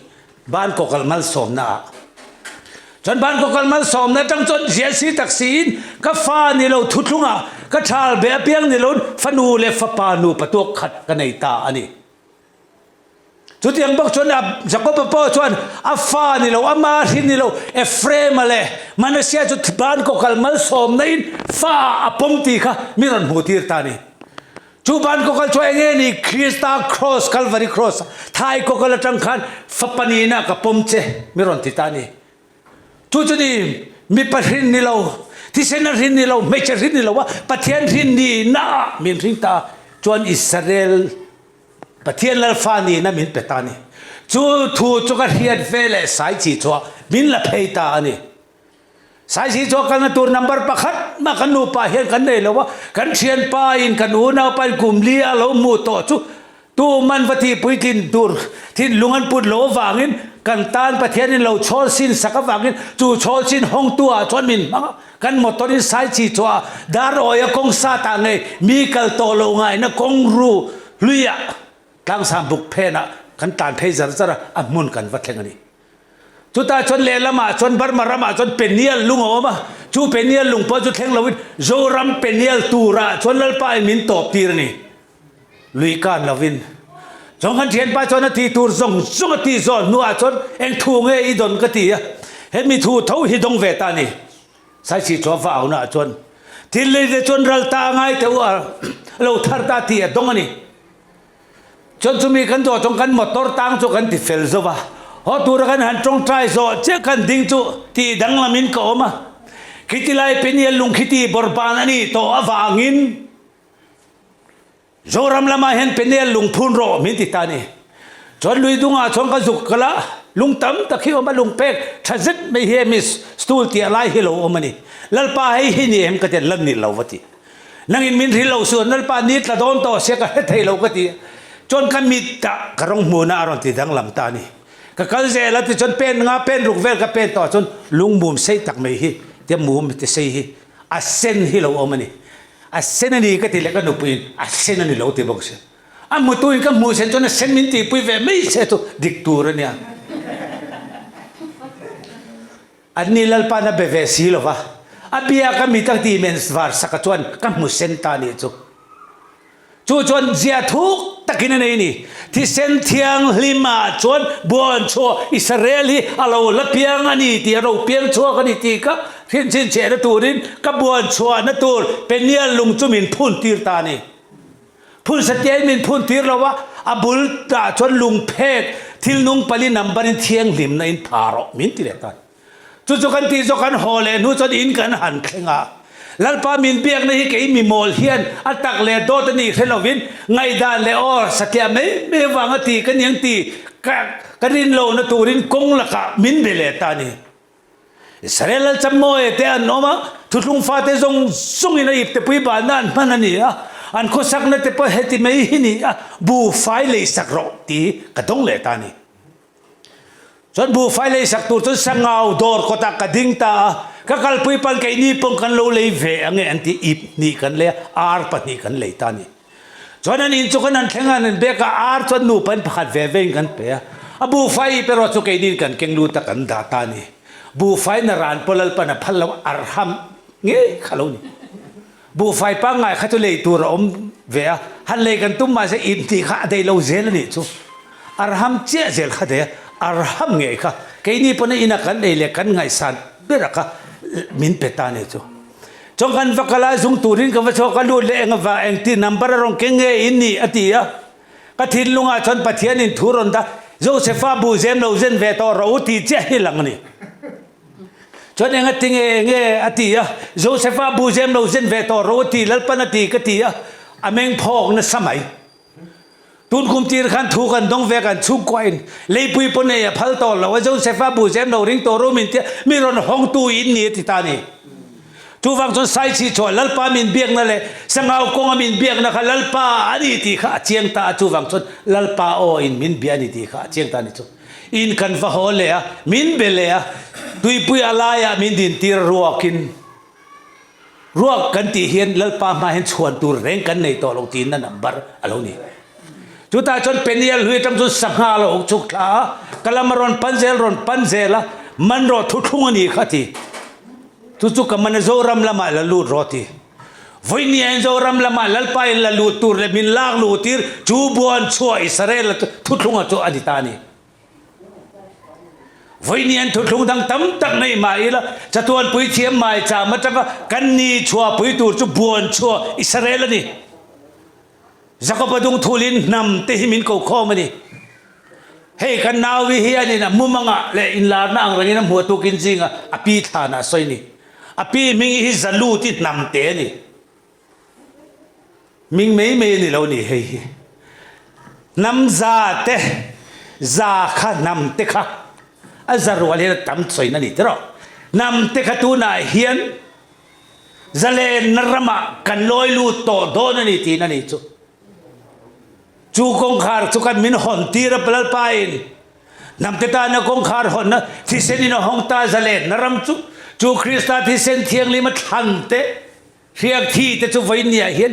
บ้านกูกลมัลสมนะจนบ้านกูกลมัลสมนะจังจนเสียสีตักศีนก็ฟ้านี่เราทุดลุงอ่ะก็ชาลเบียเปียงนี่เราฟนูเลฟปานูประตูขัดกันในตาอันนี้จุดยังบอกชนอ่ะจะก็ปชนอัฟฟานี่เราอามาทินนี่เราเอฟเฟรมมาเลยมันเสียจุดบ้านกูกลมัลสมนั่นฟ้าอปมตีค่ะมิรันหูตีร์ตานี่จูบ้านก็กลช่วยเงี้ยนี่คริสตาครอสคัลวารีครอสไทยก็กลจังคันฟัปนีน่ะกับปมเจมิรันติตานี่จูจุดนี้มีปะรินนี่เราที่เซนรินนี่เราไม่ใช่รินนี่เราว่าปะเทียนรินนี่น่ะมินรินตาจวนอิสราเอลปะเทียนลฟานี่น่ะมินเปตานี่จูทูจุกัดเฮียดเฟลสายจีจัวมินละเพยตานี่สายสีโจกันตัวนัมเบอร์ประคัดมากันนูปาเห็นกันได้แล้วว่ากันเชียนปาอินกันอูนาไปกลุ่มเลี้ยเราหมู่ต่อจุตัวมันปฏิปุยกินตัวที่ลุงอันพูดโลวางินกันตานประเทศนี้เราชอสินสักวางินจู่ชอสินห้องตัวชวนมินกันหมดตอนนี้สายสีโจดารอยกงซาตานไงมีกัลโตโลไงนะกงรูลุยะกลางสามบุกเพนะกันตานเพย์จระอันมุนกันวัดเทงนี้จุดตาชนเลละมาชนบาร์มารามาชนเป็นเนียลลุงโอมาจูเป็นเนียลลุงพอจุดแทงเราวินโจรัมเป็นเนียลตูระชนลลปายมินตบตีรนี่ลุยการเราวินจงขันเทียนป้าชนนาทีตูร์จงตีจอนนัวชนเอ็งทูเงยดนกตีเห็นมีทูเท่าฮิดงเวตานี่สายสีชอฟ้าเอาหน้าชนที่เลยจะชนรัลตาไงเท่าเราทาร์ตาตีตรงนี้จนจะมีกันตัวจงกันมอเตอร์ตังจงกันติดเฟลซ์ว่าพอตัวกันหันตรงใจโซ่เจ้ากันดิ้งจูที่ดังละมินก็ออกมาคิดที่ไรเป็นยันลุงคิดที่บรบานันนี่โตอวางินโจรำละมาเห็นเป็นยันลุงพูนโรมินติตานี่จนลุยดุงอาชงกันสุกละลุงตั้มตะคิวมาลุงเป็กทัศน์ไม่เฮมิสสตูลที่อะไรฮิโลอมันนี่ลัลปาให้หินี่เห็นก็จะลันนี่เราวัตินั่งอินมินฮิโลส่วนลัลปานิดละโดนโตเสียกันให้เราก็ตีจนกันมิตะกระรงมูนาอรอนที่ดังลำตานี่ก็เขาเจแล้วที่จนเป็นงาเป็นลูกเวลก็เป็นต่อจนลุงมุมเสยตักไม่ฮีเดี๋ยวมุมจะเสยฮีอาเซนฮีเราเอามันนี่อาเซนนี่ก็ที่เล็กก็นุปินอาเซนนี่เราที่บอกเสียอามุตุยก็มุเซนจนเซนมินตีปุยเวไม่เสยตุดิกตูร์เนี่ยอันนี้ลัลปานาเบเวซีหรอวะอาเบียก็มีตั้งที่เมนสวาร์สักจวนก็มุเซนตานี่จุจูจวนเสียทุกตะกินนี่ที่เส้นเทียงลิมาจวนบวนชัวอิสราเอลีเราละเพียงอันนี้ที่เราเพียงชัวกันนี่ที่ก็เพียงเช่นเชนตูรินก็บวนชัวนั่นตูเป็นเนี่ยลุงจุมินพูนตีร์ตานี่พูนสเตียมินพูนตีร์เราว่าอับุลตาจวนลุงเพกที่ลุงปลินัมบารินเทียงลิมในอินพาร์มินตีร์ตาจู่กันที่จู่กันฮอลเลนูจวนอินกันหันเข่งอ่ะลัลปามินเบียกนี่ก็มีมอลเฮียนอัตตักเลโดตนี่เฮลวินไงดานเลออสักยาไม่วางตีกันยังตีกันรินโลนตูรินกงละกะมินเบเลตานี่ Israel chamoy te an oma thutlung fa te zong sung ina ip te pui ba nan manani a an ko sak na te pa heti mai hini a bu fai le sak ro ti ka dong le ta ni chon bu fai le sak tur chon sangau dor ko ta ka ding ta ka kal pui pan kai ni pong kan lo le ve ange anti ip ni kan le ar pa ni kan le ta ni chon an in chu kan an thengan an be ka ar chon nu pan phat ve ve kan pe a bu fai pero chu kai ni kan keng lu ta kan da ta ni bu fai na ran polal pa na phalaw arham nge khalo ni bu fai pa ngai khatu le tur om ve han le kan tum ma se in ti kha dei lo zel ni chu arham che zel kha de arham nge kha ke ni pone ina kan le le kan ngai san bera kha min peta ne chu chong kan vakala zung turin ka vacho ka lu le nga va eng ti number rong ke nge in ni atia ka thin lunga chon pathian in thuron da josepha bu zem lo zen ve to ro ti che hi lang ni cho nên ngay tiếng nghe ati à Joseph bu zem lo zen ve to ro ti lal pan ati ka ti à ameng phok na samai tun kum tir khan thu kan dong ve kan chu coin le pui pon ne phal to lo Joseph bu zem lo ring to ro min ti mi ron hong tu in ni ti ta ni tu wang chon sai chi cho lal pa min biak na le sangau kong min biak na kha lal pa ani ti kha chiang ta tu wang chon lal pa o in min bia ni ti kha chiang ta ni chu in kan va hole a min bele a tui pui alaya min din tir ruakin ruak kan ti hian lalpa ma hen chuan tur reng kan nei to lo tin na number alo ni chu ta chon penial hui tam chu sangha lo chu kha kalamaron panzel ron panzela man ro thu thung ani khati chu chu ka man zo ram lama la lu roti voi ni en zo ram lama lalpa in la lu tur le min lak lu tir chu buan chua Israel thu thung chu aditani với niên thu thung đang tắm tắc này mà ý là cho tuần bưởi thiêm mài trà mất chắc căn ni chùa bưởi tụt cho buồn chùa Israel này Jacob badung thulin nằm tê himin cầu kho mà đi hey kan nào vì hiền này là mua mang à lệ in là na ang rangin mua tu kinh gì à api thà na soi ni api mình hi zalu tít nằm tê ni mình mấy mấy ni lâu ni hey nằm za tê za kha nằm tê kha azar wale tam choi na ni tro nam te khatu na hian zale narama kan loi lu to do na ni ti na ni chu kong khar chu kan min hon ti ra palal pain nam te ta na kong khar hon na thi sen ni no hong ta zale naram chu krista thi sen thiang li ma than te riak thi te chu vai ni hian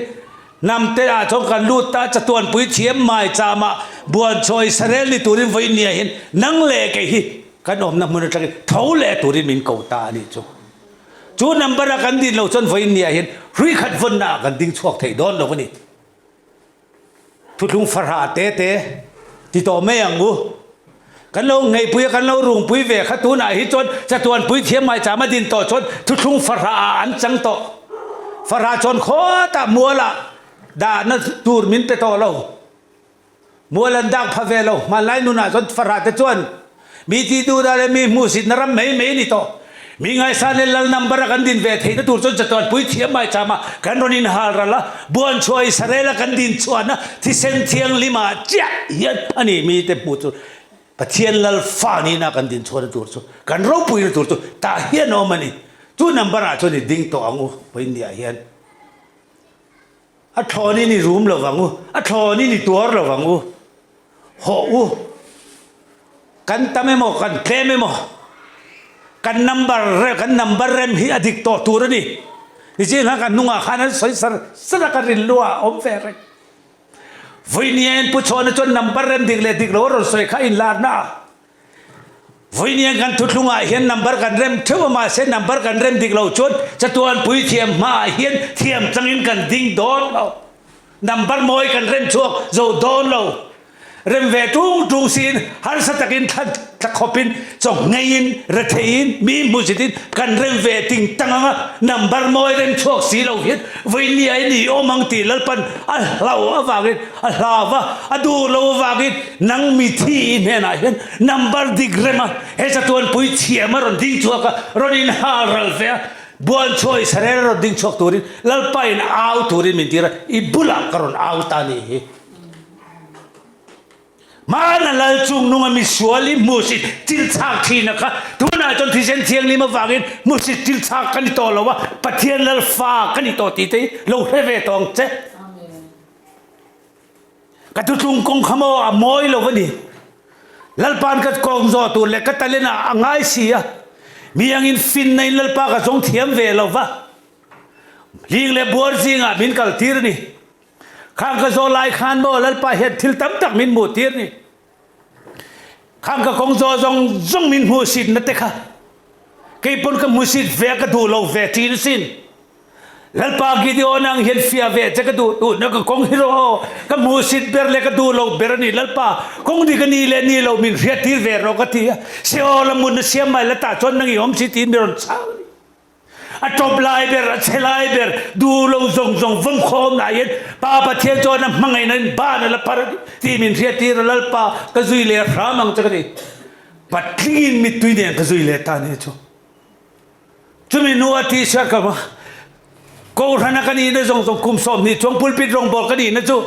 nam te a chong kan lu ta chatuan pui thiam mai cha ma buan choi sarel ni turin vai ni hian nang le ke hi kan om na mun tang thau le turin min ko ta ni chu number kan din lo chon voi ni hian hrui khat von na kan ding chuak thei don lo ni thu thung farha te ti to me angu kan lo ngei pui kan lo rung pui ve kha tu na hi chon cha tuan pui thiam mai cha ma din to chon thu thung farha an chang to farha chon kho ta muala da na tur min te to lo mualan dak pha ve lo ma lai nu na chon farha te chon mi ti tu da le mi musit naram mei ni to mi ngai sa le lal number kan din ve thei na tur chon chaton pui thiam mai chama kan ronin hal rala buan choi sarela kan din chuana thi sen thiang lima cha hian ani mi te pu chu pathian lal fa ni na kan din chona tur chu kan ro pui tur chu ta hian o mani chu number a choni ding to angu pui ni a hian a thoni ni room lo wangu a thoni ni tur lo wangu ho u kan tamemo kan klememo kan number rem hi adik to turani ni je na kan nunga khana soi sar ka rin lua om fere voinien pu chona chon number rem dik lo ro soi kha in la na voinien kan thutlunga hian number kan rem theu ma se number kan rem dik lo chon chatuan pui thiam ma hian thiam changin kan ding don lo number moi kan rem chuak zo don lo rem ve tung sin har sa takin thak khopin chong ngein rethein mi mujitin kan rem ve ting tanga number moi rem chok si lo hian voi ni ai ni omang ti lalpan a lau awagin a hlawa adu lo awagin nang mi thi ne na hian number digrema he chatuan pui thiam ron ding chuaka ronin haral ve buan choi sarera ron ding chok turin lalpain au turin min tira ibula karon au ta ni mana lal chung nunga mi suali musit til chak thi na kha tuna chon thi sen thiang lima wangin musit til chak kan to lo wa pathian lal fa kan to ti te lo heve tong che ka tu chung kong khamo a moi lo wani lal pan ka kong zo tu le ka talena angai sia mi ang in fin nei lal pa ka jong thiam ve lo wa ling le bor zinga min kal tir ni khang ka zo lai khan mo lal pa het thil tam tak min mu tir ni khang ka kong zo zong min mu sit na te kha kei pon ka mu sit ve ka du lo ve tin sin lal pa gi di onang het fia ve che ka du na ka kong hiro ka mu sit ber le ka du lo ber ni lal pa kong di ka ni le ni lo min ria tir ve ro ka ti se o la mun se mai la ta chon nang yom si tin ron cha a top lai ber a chelai ber du lo zong vom khom na yen pa thiên cho na mangai nan ba na la par ti min ria tir lal pa ka zui le ramang cha ka ni patlin mi tui ne ka zui le ta ne cho chumi no ati sha ka ma ko rana ka ni na zong kum som ni chong pulpit rong bol ka ni na chu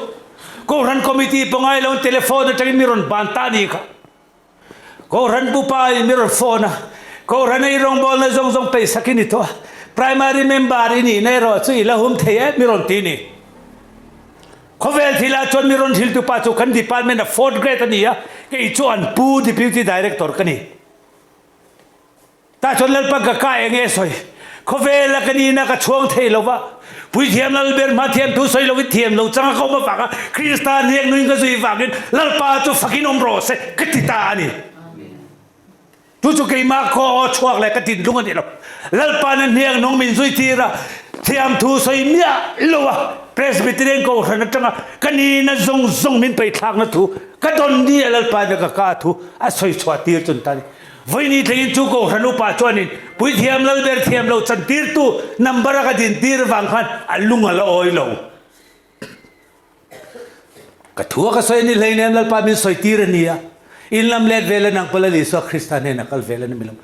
ko ran committee pangai lo telephone ta mi ron ban ta ni ka ko ran bu pa mi ron phone ko ran ai rong bol na zong pe sakini to primary member ni nei ro chui la hum the mi ron ti ni ko vel thila chon mi ron thil tu pa chu kan department of fourth grade ani ya ke chu an pu deputy director ka ni ta chon lal pa ka enge soi ko vel la ka ni na ka chuang thei lo wa pui thiam lal ber ma thiam tu soi lo wi thiam lo chang ko ma pa ka kristan hek nuin ka zui wa gin lal pa chu fakin om ro se ka ti ta ani tu ke ma ko chuak le ka tin lunga ni lo lal pa na niang nong min zui ti ra thiam thu soi mia lo wa presbyterian ko ran tanga kani na zong min pe thak na thu ka don ni lal pa na ka thu a soi chwa tir chun ta ni voi ni thengin chu ko ran pa chuanin pui thiam lal ber thiam lo chan tir tu number ka din tir wang khan a lunga lo oi lo ka thu ka soi ni leinem lal pa min soi tir ni ya in lam let vela nang pala li so Christian na kal vela ni milam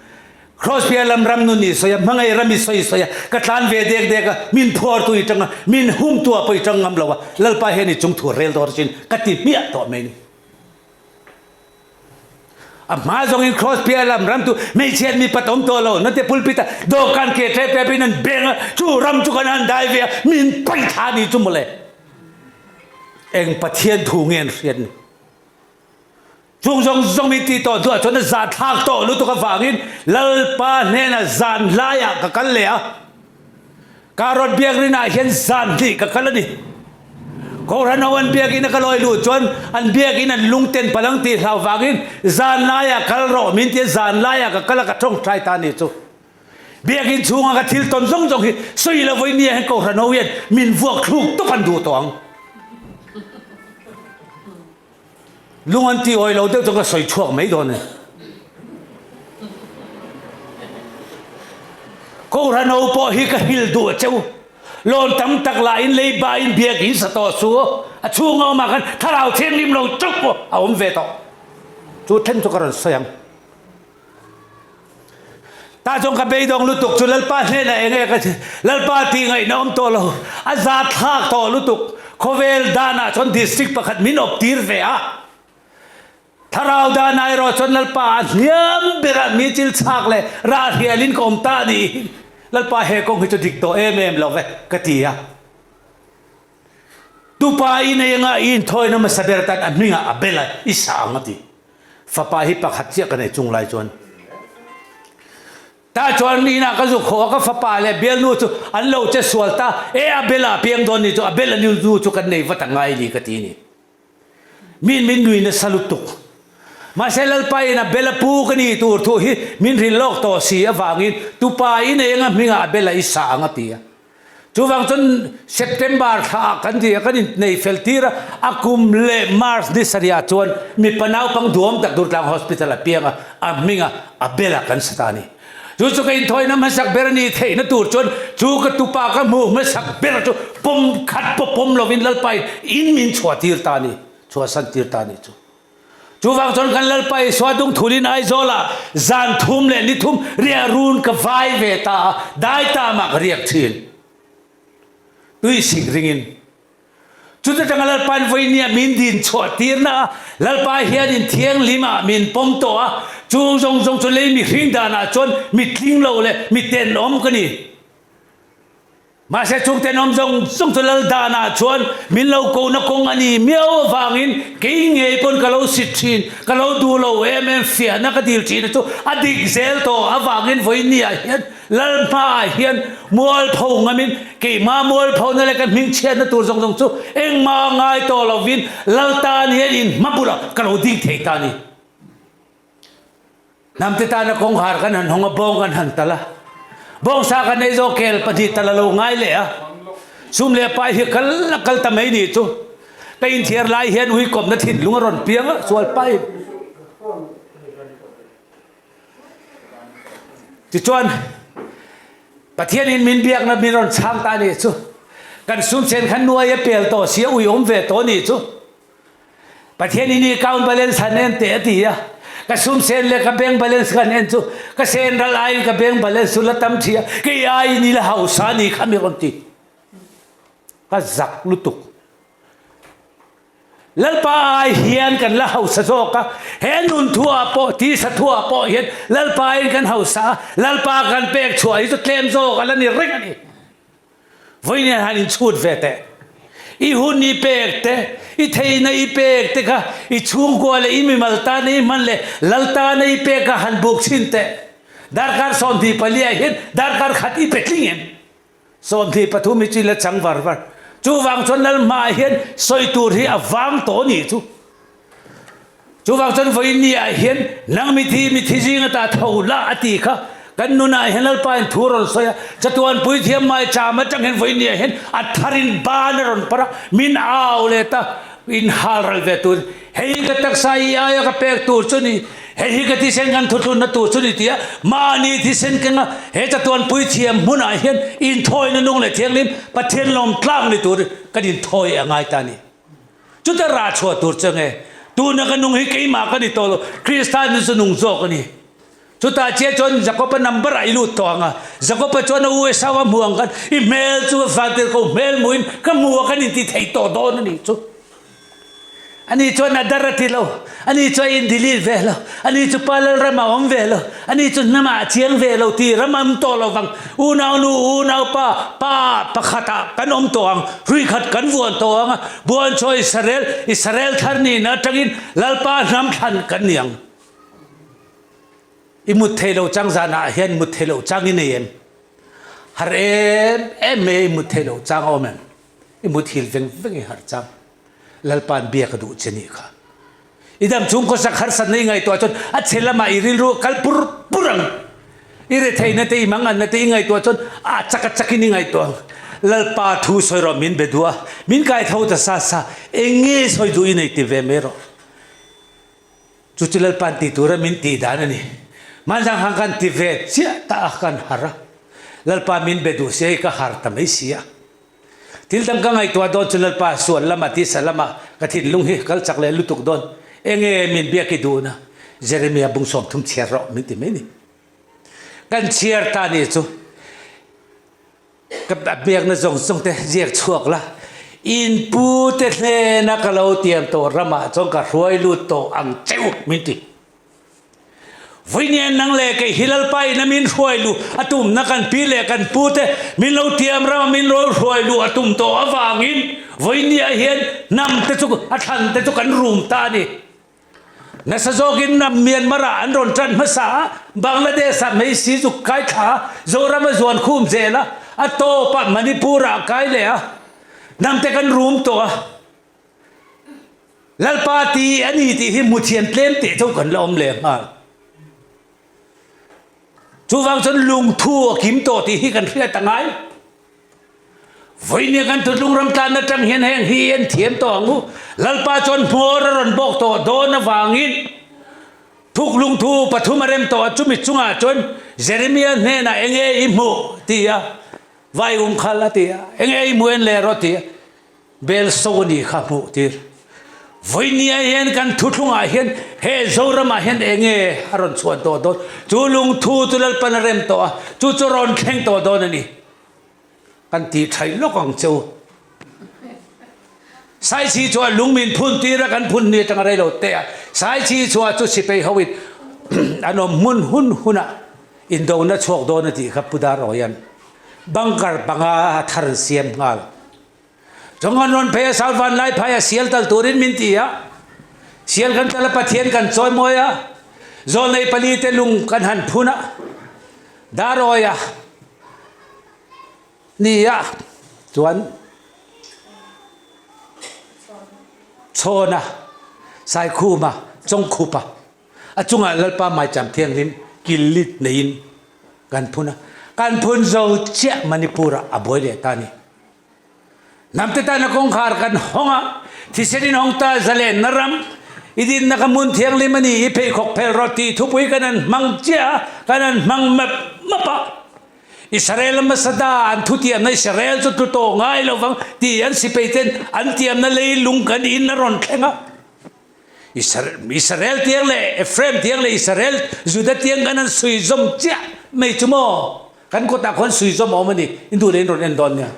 cross pia lam ram nu ni so ya mangai rami so ya ka tlan ve dek min phor tu itanga min hum tu apa itang ngam lawa lal pa he ni chung thu rel dor chin ka ti mia to me ni a ma zong in cross pia lam ram tu me chen mi patom to lo na te pulpita do kan ke tre pe bin beng chu ram chu kan an dai ve min pai tha ni chu mole eng pathian thu ngen rian zong mi ti to do chon za thak to lu to ka wangin lal pa ne na zan laya ka kal le a karot biak ri na hen zan di ka kal ni ko ran awan biak in ka loi lu chon an biak in an lungten palang ti hlau wangin zan laya kal ro min ti zan laya ka kala ka thong trai ta ni chu biak in chunga ka thil ton zong hi soi la voi ni hen ko ran ho yen min vuak thuk to kan du tong lungan ti oi lo de to ka soi chuak mai don ne ko ran o po hi ka hil du cheu lon tam tak la in lei ba in biak in sa to su a chu ngo ma kan tharau thiam lim lo chuk po a om ve to chu then chu ka ran sayang ta jong ka bei dong lu tuk chu lal pa ne la enge ka lal pa ti ngai nom to lo a za thak to lu tuk khovel dana chon district pakhat min op tir ve a tharau da nai ro chon lal pa niam bera mi chil chak le ra hialin kom ta ni lal pa he kong chu dik to em lo ve katia tu pa in nga in thoi na ma saber tan amninga abela isa ngati fa pa hi pakhat chia ka nei chung lai chon ta chon ni na ka zu kho ka fa pa le bel nu chu an lo che sual ta e abela piang don ni chu abela ni zu chu kan nei wa ta ngai li ka ti ni min nui na salutuk maselal pa ina bela pu kani tur thu hi min rin lok to si awangin tu pa ina nga minga bela isa anga tia chuwang chon September tha kan dia kan nei feltira akum le March ni saria chon mi panau pang duom tak durtlang hospital apianga aminga abela kan satani chu kai thoi na masak berani thei na tur chon chu ka tu pa ka mu masak ber chu pom khat pom lovin lal pai in min chwatir tani chwa san tir tani chu chuwang chon kan lal pai swadung thulin ai zola zan thum le ni thum ria run ka vai ve ta dai ta ma riak thin tui sing ringin จุดจังเล่าปานไว้เนี่ยมินดินชดตีนะเล่าปาเฮียดินเทียงลิมามินปมตัวจูจงจนเลยมีหิ้งดานาจนมีทิ้งเราเลยมีเต้นอมกันนี่มาเสจุงเต้นอมจงเล่าดานาชวนมินเราโกนักกงอันนี้เมียวฟังอินกิ่งเงยปนกะเราสิทินกะเราดูเราเอ็มเฟียนักดิลจีนตัวอดีตเซลตัวอฟังอินไว้เนี่ยเฮียเล่าปาเฮียมัวพงอามินกี่มามัวพงนั่นแหละกันมิงเชียนตัวจงจูเอ็งมาง่ายตัวเราวินเล่าตาเนี่ยอินมาบุระกะเราดิ้งเทตานี่นำติตานะคงหากันหันหงบงกันหันตะละบงสากันในโจเกลปฏิตะละโลง่ายเลยอะซุ่มเลียไปเฮกัลตะไม่นี่จูไปอินเทียร์ไลเฮียนหุยกบนัดถิ่นลุงอรอนเปียงสวดไปจิจวนประเทศอินมินเบียกนะมินรอนช้างตานี่จูกันซุ่มเซนขันนัวเยเปียลโตเสียอุยอมเวโตนี่จูประเทศนี้นี่ก้าวไปเล่นสันเนนเตะตีอะก็ซุ่มเซนเลยกับเบงบาเลนส์กันเองจูก็เซนรัลไอกับเบงบาเลนส์สุลตัมเทียก็ยายนี่ละเฮาสานี่ข้ามีคนตีก็จักลุตุกแล้วป้าเฮียนกันละเฮาสะโจกะเห็นนุนทั่วปอที่สะทั่วปอเห็นแล้วป้าเองกันเฮาสาแล้วป้ากันเปกช่วยจุดเต็มโจกันแล้วนี่เร่งนี่วันนี้ฮันชูดเวเตอีหุ่นนี่เปกเตอีเทยนี่เปกเตค่ะอีชุ่มกัวเลยอีมีมัลตานี่มันเลยลัลตานี่เปกค่ะหันบุกชินเตดาร์การสอนที่พลีเห็นดาร์การขัดอีเป็ดลิงเห็นสอนที่ปฐุมจิลจังวาร์วาร์จูวังชนนัลมาเห็นสอยตูที่อวังโตนี่จูวังชนวันนี้เห็นนังมิธีจิงตาเท่าละอติค่ะกันนุนาเห็นแล้วไปทัวร์รสอยจัตุวันปุยเทียมไม่จามาจังเห็นวันนี้เห็นอัฐรินบานรอนปะมินอ้าวเลยตาอินฮาร์ลเวตุนเฮ้ยก็ตักสายอายก็เปกตูร์ชนี่เฮ้ยก็ที่เซนกันทุนนัตูร์ชนี่ที่มานี่ที่เซนกันเฮ้ยจัตุวันปุยเทียมมุนาเห็นอินทอยนั่นนุ่งเลยเทียงลิมปะเทียนลมกลางเลยตูร์กันอินทอยอะไรตานี่จุดแต่ราชวตูร์จังไงตูนักนุ่งให้กี่มากันนี่โตโลคริสต์านจะนุ่งโจกันนี่จุดตาเจ้าจนจะก็เป็นนัมเบอร์ไอ้ลูกตัวงะจะก็เป็นจนเอาไว้สาวม่วงกันอีเมลจูฟังเตอร์ก็เมลมุ้ยก็มัวกันนี่ที่ไทยโตโดนนี่จุอันนี้จนนัดระติโลอันนี้จนอินดิลีเวลอันนี้จนพาลรำมาอมเวลอันนี้จนน้ำมาเชียงเวลที่รำมันโตโลฟังอูนาวป้าขตากันอมตัวงรุยขัดกันวัวตัวงบัวช่วยอิสราเอลท่านนี่นะจังอินลลป้าน้ำทันกันยังอิมุทเทโลจังจานาเห็นมุทเทโลจังอินเอ็มฮาร์เอ็มอิมุทเทโลจังอเมนอิมุทฮิลเวงฮาร์จังลลปานเบียกดูเจนี่ค่ะอิดามจุงก็สักฮาร์สันนี่ไงตัวจนอัจฉริมาอิริลรู้คัลปุรังอิเรทัยนั่นเตอิมังอันนั่นเตอิไงตัวจนจักนี่ไงตัวลลปาทูสอยรอมินเบดัวมินกายเท่าจะซาเอ็งเงยสอยดูอินไอติเวเมโรจุดลลปานตีตัวระมินตีดานี่มันจังหังกันที่เวทเสียตากันหาระลลปามินเบดูเสียก็หาร์ทำไม่เสียทิลตังกังไอตัวโดนจุลลปาส่วนละมาที่สละมากระถิ่นลุงฮิกัลจักเลยลุตุกโดนเองมินเบียกิดูนะเจเรมียบุงสมทุ่มเชียร์รอมินติไม่นี่กันเชียร์ตานี่จูกับเบียกนั่งส่งแต่เรียกชวกละอินปูเตเลนักเราเตรียมตัวระมาจงกับรวยลุตโตอังเจ้ามินติวันนี้นั่งเล่กฮิลลไปนั่งมินรวยลูอตุมนักกันปีเล่กันพูดมินเราเตรียมเรามินรวยลูอตุมโตอวางินวันนี้เห็นนำแต่จุกอัฐันแต่จุกันรูมตานี่นักสะจกินนำเมียนมาราอันรอนจันภาษาบังลาเทศไม่สีจุกไก่ขาโจรามาจวนคุมเจละอัตโตปะมณิปุระไก่เลยอะนำแต่กันรูมตัวแล้วปาตีอันนี้ที่หิมุเทียนเล่มเตะเท่ากันล้อมเลยมาจูฟังจนลุงทั่วขิมโตที่ฮิกันเพื่อตั้งไงวันนี้กันตุลุงรำตาลนั่งจังเห็นแห่งเฮียนเทียมตัวงูลัลปาจนพัวรอนบอกตัวโดนวางินทุกลุงทูปฐุมเรมตัวจุมิจุงอาจนเจเรมียเนน่ะเองอิมูตียาวายขลาตียเองอิมูเอ็นเลรอตียเบลโซนีข้ามูตีวันนี้เห็นกันทุกลุงอาเห็นเฮโซรามาเห็นเองอารอนส่วนตัวโดนจูลุงทูตุลัลปนเรมตัวจูจรอนแข่งตัวโดนนี่กันตีไทยโลกของเจ้า sai chi cho lung min phun ti ra kan phun ni tang rai lo te sai chi cho chu si pe howit ano mun hun huna in do na chok do na ti kha pudar royan bangkar panga thar siam ngal jongan non pe salvan lai phaya sial tal turin min ti ya sial kan tala pathian kan choi moya zol nei pali te lung kan han phuna daroya ni ya chuan chona sai khu ma chong khu pa achunga lalpa mai cham thiang lim kilit nein kan phuna kan phun zo che manipura aboile tani namte ta na kong khar kan honga thiserin hongta zale naram idin nakamun thiang limani ipe khok phel roti thupui kanan mangchia kanan mangmap mapa Israel masada an thutiam na Israel chu tu to ngai lo wang ti an sipeiten an tiam na lei lung kan in na ron khenga Israel tiang le Ephraim tiang le Israel Judah tiang kanan sui zom chia mai chumo kan ko ta khon sui zom omani indu len ron en don nya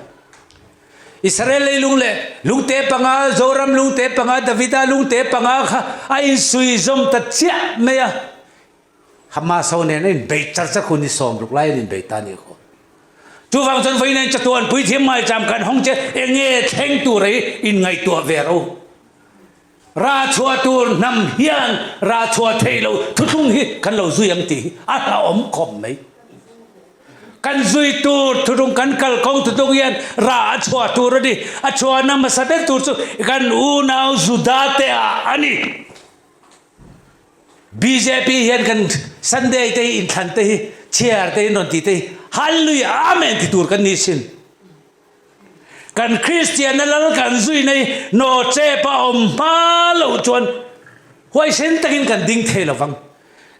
Israel lei lung te panga Joram lung te panga Davida lung te panga ai sui zom ta chia me ya Hamas ho ne in be char cha khuni som ruk lai in be ta ni ko tu wang chon voi nen chatuan pui thiam mai cham kan hong che enge theng tu rei in ngai tu vero ra chua tu nam hian ra chua thei lo thu thung hi kan lo zuyang ti a ha om khom mai kan zui tu thu thung kan kal kong thu thung hian ra chua tu ro di a chua nam sa be tu kan u nau zudate ani BJP hian kan Sunday te in than te chair te non ti te hallelujah amen ti tur kan ni sin kan Christian na lal kan zui nei no che pa om pa lo chon hoi sen takin kan ding the lo wang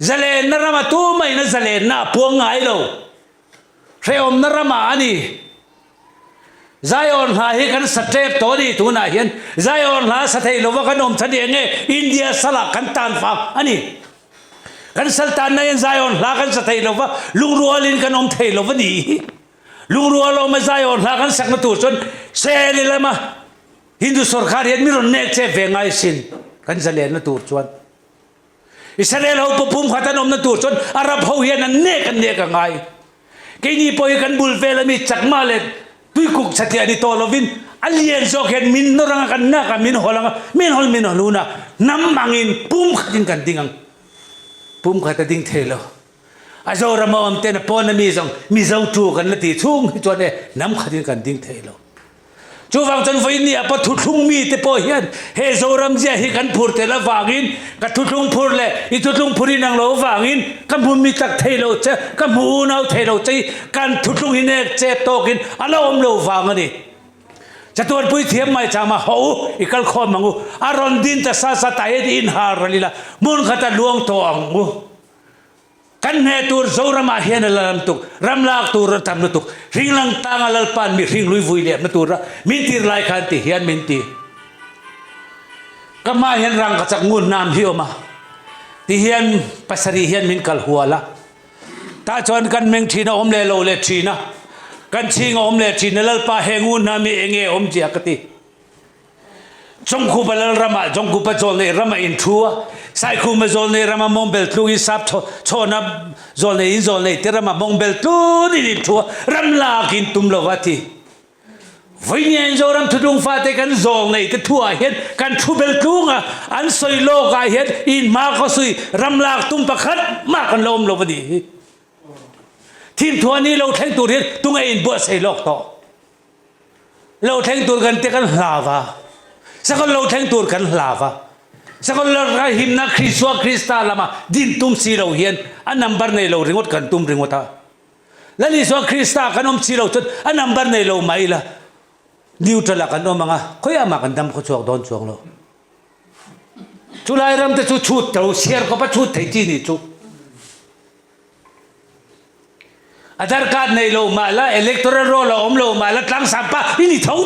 zale na rama tu mai na zale na puang ai lo re om na rama ani Zion ha hi kan satep to ni tu na hian Zion ha sathei lo wa kan om thani nge India sala kan tan fa ani kan sultan na yan Zion la kan sathei lo wa lung rualin kan om thei lo wa ni lung rual om Zion la kan sak na tur chon sele lama Hindu sarkar hian miron nek che vengai sin kan zale na tur chuan Israel ho popum khatan om na tur chon Arab ho hian an nek ngai ke ni poi kan bul vel mi chakma le tui kuk chatia di tolovin alien zoken min noranga kan na ka min holanga min holuna nam mangin pum khatin kan dingang pum khata ding thelo azora ma am ten pon mi zong mi zau tu kan la ti chung hi chone nam khatin kan ding thelo chu wang chan voi ni apa thu thung mi te po hian he zoram je hi kan phur te la wangin ka thu thung phur le I thu thung phuri nang lo wangin kan bum mi tak thelo che kan mu nau thelo che kan thu thung hi ne che tokin ala om lo wangani chatuan pui thiam mai chama ho ikal khom mangu aron din ta sa ta in har lila mun khata luang to angu kan ne tur zorama hian lam tuk ramlak tur tam tuk ringlang tangalal pan mi ring lui vui le na tur min tir lai khan ti hian min ti kama hian rang ka chak ngun nam hioma ti hian pasari hian min kal huala ta chon kan meng thina om le lo le thina kan ching om le thina lal pa hengun na mi enge om ji akati chong khu balal rama jong khu pa chol ne rama in thua sai khu ma zol ne rama mongbel tlu I sap chona zol ne te rama mongbel tlu ni thua ram la kin tum lo wati voi nyen zoram thudung fa te kan zol ne te thua hian kan thubel tlunga an soi lo ga hian in ma ko sui ram la tum pakhat ma kan lom lo wadi thin thua ni lo theng tur hian tunga in bo sei lok to lo theng tur kan te kan hlawa sakon lo theng tur kan hlawa sakon lo ra himna Krista lama din tum si lo hian an number nei lo ringot kan tum ringota lali so Krista kan om si lo chut an number nei lo maila neutral kan om manga khoya ma kan dam ko chok don chok lo chulai ram te chu chut to share ko pa chut thei chi ni chu Aadhaar card nei lo mala electoral roll om lo mala tlang sampa ini thau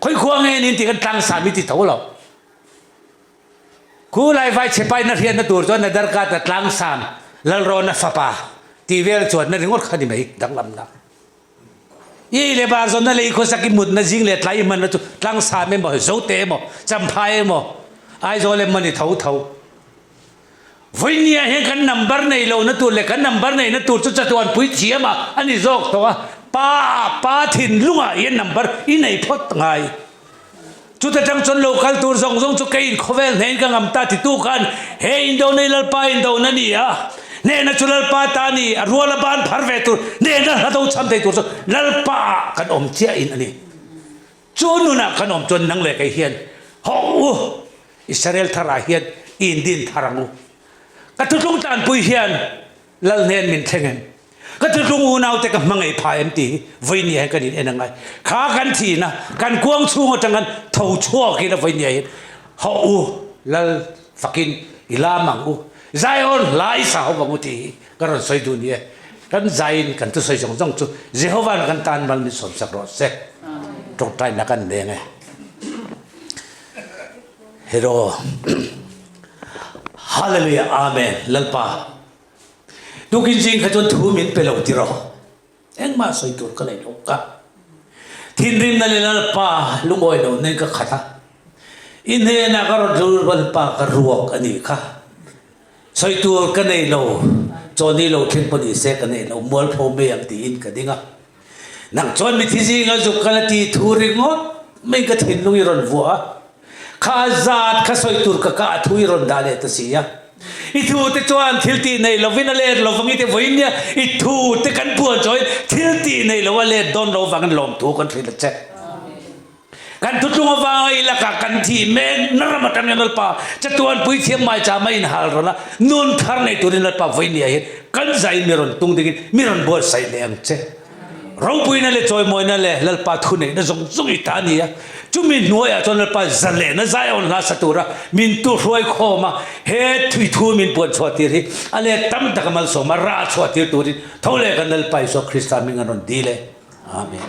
khoi khuang nge nin ti kan tlang sami ti thau lo khu lai vai chepai na rian na tur chon Aadhaar card tlang sam lal ro na fapa ti vel chon na ringot khani mai dang lam na อีเลบาร์ซอนนั่นเลยคนสักมุดนั่นจิงเลตไลมันนั่นจุลังสามไม่หมดโจเตะหมดจำพายหมดไอโจเลมันนี่เท่าวันนี้เห็นกันนัมเบอร์ในโลนั่นตัวเล็กกันนัมเบอร์ในนั่นตัวจุดจัตุวันปุ๋ยเทียมาอันนี้โจกตัวป้าถิ่นลุงอ่ะยันนัมเบอร์อีไหนพอดไงจุดจังจนโลคัลตัวส่งจุดกินเขาเวลเห็นกันงามตาติดตู้กันเฮ้ยอินโดนีเซียป้าอินโดนั่นนี่อ่ะเนี่ยนัชลัลป้าตานี่รัวละบานพาร์เวตุเนี่ยนั่นเราต้องทำใจตัวส่งลัลป้ากันอมเจ้าอินอันนี้จนนู่นน่ะกันอมจนนั่งเล็กไอเฮียนโอ้อิสราเอลทาราเฮียนอินดินทารังก็ทุกท่านผู้เฮียนลัลเนนมินเทงก็ทุกท่านอุณาวแต่กับมังไอพายเอ็มตีวิญญาณกันอินเอ็นยังไงข้ากันทีนะกันกวางชูงจังกันเท่าชั่วกินวิญญาณเขาลัลฟักินอิลามังใจอ่อนไล่สาวบางทีก็รอสวยดูนี่กันใจกันตัวสวยจงจุเจ้าวันกันตานมันมีสมศักดิ์รอดเสกตรงใจนักกันเด้งไงเฮโร่ฮาเลลูยาอาเมนลัลปาดูกินจริงขจรทูมินเปล่าที่เราเอ็งมาสวยตัวกันเลยลูกกะทินริมนั่นเลยลัลปาลุงโอยโน่นี่ก็ขัดอินเดียนักรถดูลัลปากระรวกอันนี้ค่ะสวยตัวกันเลยเราจอนี่เราเข่งปนิเสกันเลยเรามัวพอไม่ยังตีอินกันดิ้งอ่ะนักจอนมิทิจิงอ่ะจุกกันตีทูริงอ่ะไม่ก็ทิ้งลุงยรอนวัวข้าจัดข้าสวยตัวก็ทุยรอนดาเลตสิยะอีทูเตจวนทิลตีในเราวินาเลเราฟังอีเตวินเนี่ยอีทูเตกันปวดจอยทิลตีในเราว่าเลดอนเราฟังกันลมทูกันทิลเจกันทุกทุกวันอีละกันที่เมนนรมาตันยันลปาจะตัวปุยเทียมไม่จะไม่อินฮัลรนะนุนทาร์ในตัวนี้ลปาวินเนี่ยกันใจมีรอนตุงดิกิมีรอนบัวใส่เลี้ยงเจเราปุยนั่นเลยจอยมวยนั่นเลยลปาทุนเนี่ยนั่นส่งอิตานีจุมินนัวจนลปาจัลเลนั่นใจอ่อนลาสตุระมินตุรวยโคมาเฮทุยทูมินปวดชวติริอะไรตั้มตะกมัลสมาราชวติตัวนี้เท่าไรกันลปาอิสุคริสต์มิงานนดีเลยอาเมน